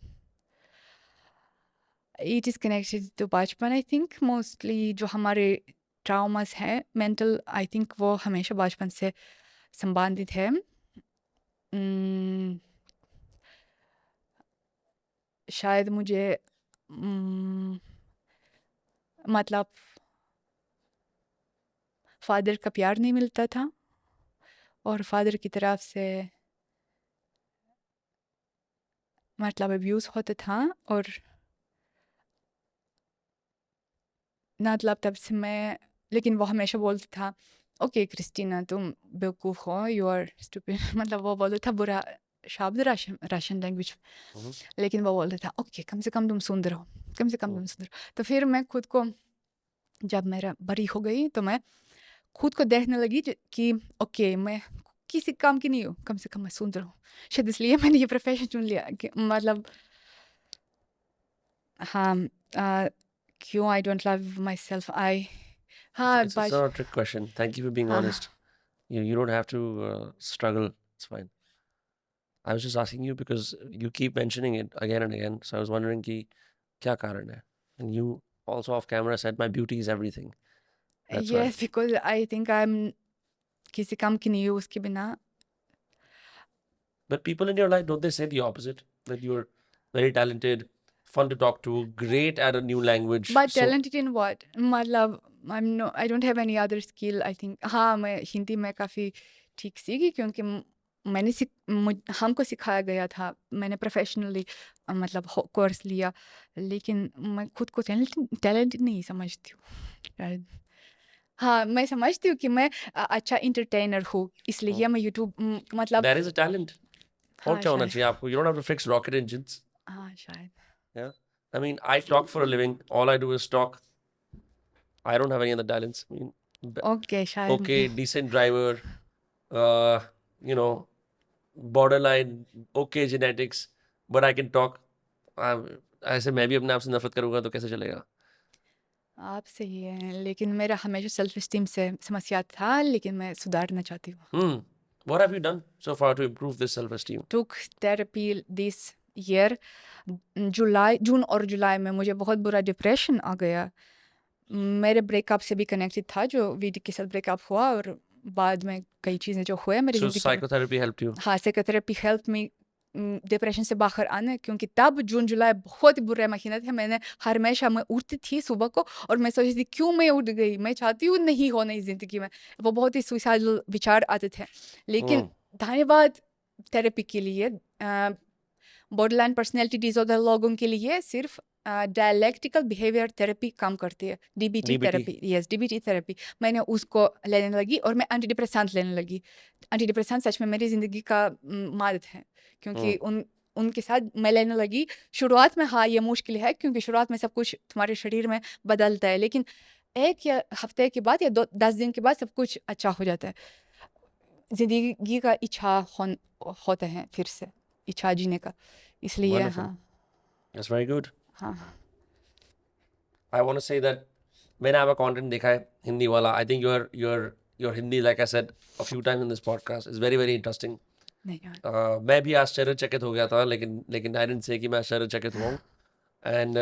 It is connected to bachpan, I think. Mostly जो हमारे ट्रॉमास हैं मेंटल, आई थिंक वो हमेशा बचपन से संबंधित है। उम्म, शायद मुझे उम्म, मतलब फादर का प्यार नहीं मिलता था और फादर की तरफ से मतलब अब्यूज़ होता था। और मतलब तब से मैं, लेकिन वो हमेशा बोलता था ओके क्रिस्टीना तुम बेवकूफ़ हो, यू आर स्टूपिड मतलब वो बोलता था बुरा शब्द रशियन लैंग्वेज। Mhm. लेकिन वो बोलता था ओके कम से कम तुम सुंदर हो, कम से कम Mhm. तुम सुंदर हो। तो फिर मैं खुद को, जब मेरा बड़ी हो गई तो मैं खुद को देखने लगी कि ओके मैं किसी काम की नहीं हूँ, कम से कम मैं सुंदर हूँ। शायद इसलिए मैंने ये प्रोफेशन चुन लिया कि मतलब हाँ क्यों I don't love my self I हाँ It's बच not a trick question. Thank you for being हाँ honest. You don't have to struggle. It's fine. I was just asking you because you keep mentioning it again and again. So I was wondering कि क्या कारण है? And you also off camera said my beauty is everything. That's why. Yes because I think I am किसी काम की नहीं हूँ उसके बिना। But people in your life, don't they say the opposite? That you're very talented, fun to talk to, great at a new language. But So, talented in what मतलब I don't have any other skill I think. हाँ मैं हिंदी में काफ़ी ठीक सीखी क्योंकि हमको सिखाया गया था, मैंने प्रोफेशनली मतलब कोर्स लिया। लेकिन मैं खुद को टैलेंटेड नहीं समझती हूँ शायद। हाँ मैं समझती हूँ कि मैं अच्छा इंटरटेनर हूँ, mm, इसलिए मैं यूट्यूब मतलब that is a talent. और हाँ क्या होना शायद। चाहिए आपको? You don't have to fix rocket engines. हाँ शायद। Yeah. I mean, I talk for a living. All I do is talk. I don't have any other talents. I mean, okay शायद। okay, decent driver, uh, you know, borderline, okay genetics, but I can talk. ऐसे मैं भी अपने आप से नफरत करूंगा तो कैसे चलेगा? आप सही है, लेकिन मेरा हमेशा सेल्फ एस्टीम से समस्या था, लेकिन मैं सुधारना चाहती हूँ। Hmm. What have you done so far to improve this self-esteem? Took therapy this year. जून और जुलाई में मुझे बहुत बुरा डिप्रेशन आ गया। मेरे ब्रेकअप से भी कनेक्टेड था, जो वीडी के साथ ब्रेकअप हुआ और बाद में कई चीज़ें जो हुए मेरी So ज़िंदगी में। psychotherapy helped you. हाँ साइकोथेरेपी हेल्प मी डिप्रेशन से बाहर आने, क्योंकि तब जून जुलाई बहुत बुरे महीने थे। मैंने हमेशा मैं उठती थी सुबह को और मैं सोचती थी क्यों मैं उठ गई, मैं चाहती हूँ नहीं हो नई ज़िंदगी में। वो बहुत ही सुसाइडल विचार आते थे। लेकिन Hmm. धन्यवाद थेरेपी के लिए। बॉर्डरलाइन पर्सनैलिटी डिसऑर्डर लोगों के लिए सिर्फ डायलेक्टिकल बिहेवियर थेरेपी काम करती है, DBT DBT. Therapy, yes DBT therapy. मैंने उसको लेने लगी और मैं एंटी डिप्रेसेंट लेने लगी। एंटी डिप्रेसेंट सच में मेरी ज़िंदगी का मदद है, क्योंकि उनके साथ मैं लेने लगी। शुरुआत में हाँ ये मुश्किल है, क्योंकि शुरुआत में सब कुछ तुम्हारे शरीर में बदलता है, लेकिन 1 या हफ्ते के बाद या 10 दिन के बाद सब कुछ अच्छा हो जाता है। ज़िंदगी का इच्छा होता है फिर से, इच्छा जीने का। इसलिए Wonderful. हाँ, That's very good. हाँ। I want to say that मैंने आपका कंटेंट देखा है हिंदी वाला. I think your Hindi, like I said a few times in this podcast, is very very interesting. नहीं यार, मैं भी आश्चर्यचकित हो गया था, लेकिन आई डिडंट से कि मैं आश्चर्यचकित हुआ हूँ. एंड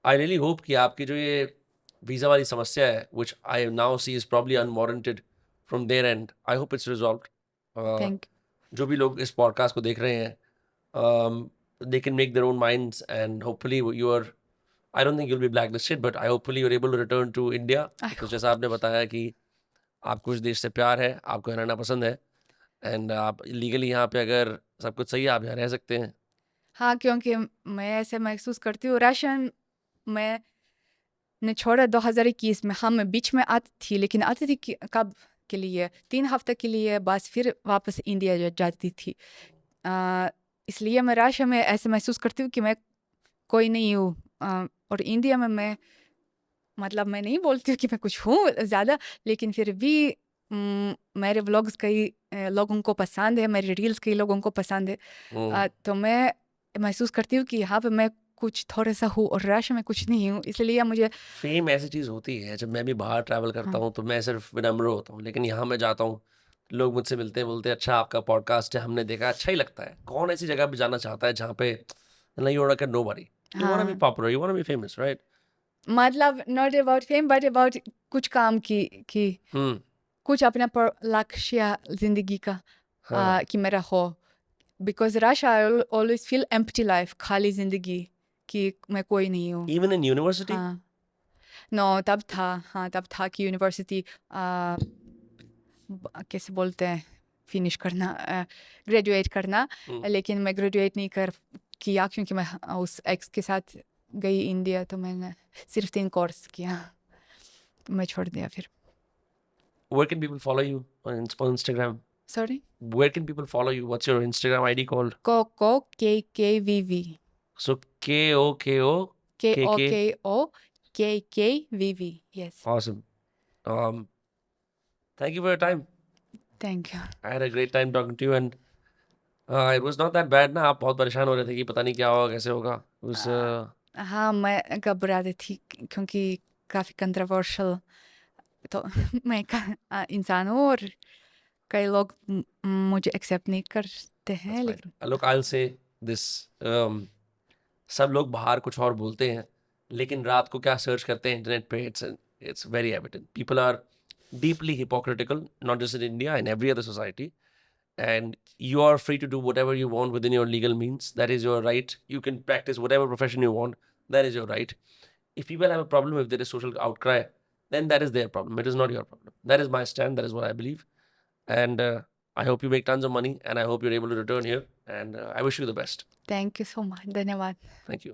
आई रियली होप कि आपकी जो ये वीज़ा वाली समस्या है, which I now see is probably unwarranted from their end, I hope it's resolved. Thank जो भी लोग इस पॉडकास्ट को देख रहे हैं, they can make their own minds, and hopefully I don't think you'll be blacklisted, but I hopefully you're able to return to India. तो जैसा आपने बताया कि आपको इस देश से प्यार है, आपको यहाँ रहना पसंद है, एंड आप लीगली यहाँ पे अगर सब कुछ सही है, आप यहाँ रह सकते हैं. हाँ, क्योंकि मैं ऐसे महसूस करती हूँ, राशन मैंने छोड़ा 2021 में। हाँ, मैं बीच में आती थी, लेकिन आती थी कब के लिए? 3 हफ्ते के लिए, बस फिर वापस इंडिया जाती थी। इसलिए मैं राशन में ऐसे महसूस करती हूँ कि मैं कोई नहीं हूँ। और इंडिया में मैं मतलब मैं नहीं बोलती हूँ कि मैं कुछ हूँ ज़्यादा, लेकिन फिर भी मेरे व्लॉग्स कई लोगों को पसंद है, मेरे रील्स कई लोगों को पसंद है। तो मैं महसूस करती हूँ कि यहाँ पे मैं कुछ थोड़ा सा हूँ और राशि में कुछ नहीं हूँ, इसलिए मुझे फेम ऐसी चीज़ होती है, जब मैं भी बाहर ट्रैवल करता हाँ। हूँ तो मैं सिर्फ विनम्र होता हूँ, लेकिन यहाँ मैं जाता हूँ, लोग मुझसे मिलते हैं, बोलते हैं अच्छा आपका पॉडकास्ट है, हमने देखा, अच्छा ही लगता है. कौन ऐसी जगह पे जाना चाहता है जहाँ पे you want to nobody, you want to be हाँ, popular, you want to be famous, right? मतलब not about fame but about कुछ काम की कुछ अपना लक्ष्य जिंदगी का हाँ. कि मेरा हो। Because rush I always feel empty life, खाली जिंदगी कि मैं कोई नहीं हूँ। Even in university? हाँ, नो तब था, हाँ तब था कि यूनिवर्सिटी कैसे बोलते हैं फिनिश करना, ग्रेजुएट करना, लेकिन मैं ग्रेजुएट नहीं कर किया क्योंकि मैं उस एक्स के साथ गई इंडिया, तो मैंने सिर्फ 3 कोर्स किया, तो मैं छोड़ दिया फिर। Where can people follow you on Instagram? Sorry, Where can people follow you? What's your Instagram ID called? Koko KKVV, So KOKO KK. KOKO KKVV, yes, Awesome. Thank you for your time. thank you। I had a great time talking to you, and it was not that bad. ना आप बहुत परेशान हो रहे थे कि पता नहीं क्या होगा, कैसे होगा. It was, हाँ, मैं घबरा रही थी क्योंकि काफ़ी कंट्रोवर्शियल तो मैं इंसान हूँ और कई लोग मुझे एक्सेप्ट नहीं करते हैं, that's fine. लेकिन Look, I'll say this. सब लोग बाहर कुछ और बोलते हैं, लेकिन रात को क्या सर्च करते हैं इंटरनेट पे, it's very evident. People are deeply hypocritical, not just in India, in every other society. And you are free to do whatever you want within your legal means. That is your right. You can practice whatever profession you want. That is your right. If people have a problem, if there is social outcry, then that is their problem. It is not your problem. That is my stand. That is what I believe. And I hope you make tons of money, and I hope you're able to return here. And I wish you the best. Thank you so much, धन्यवाद। Thank you.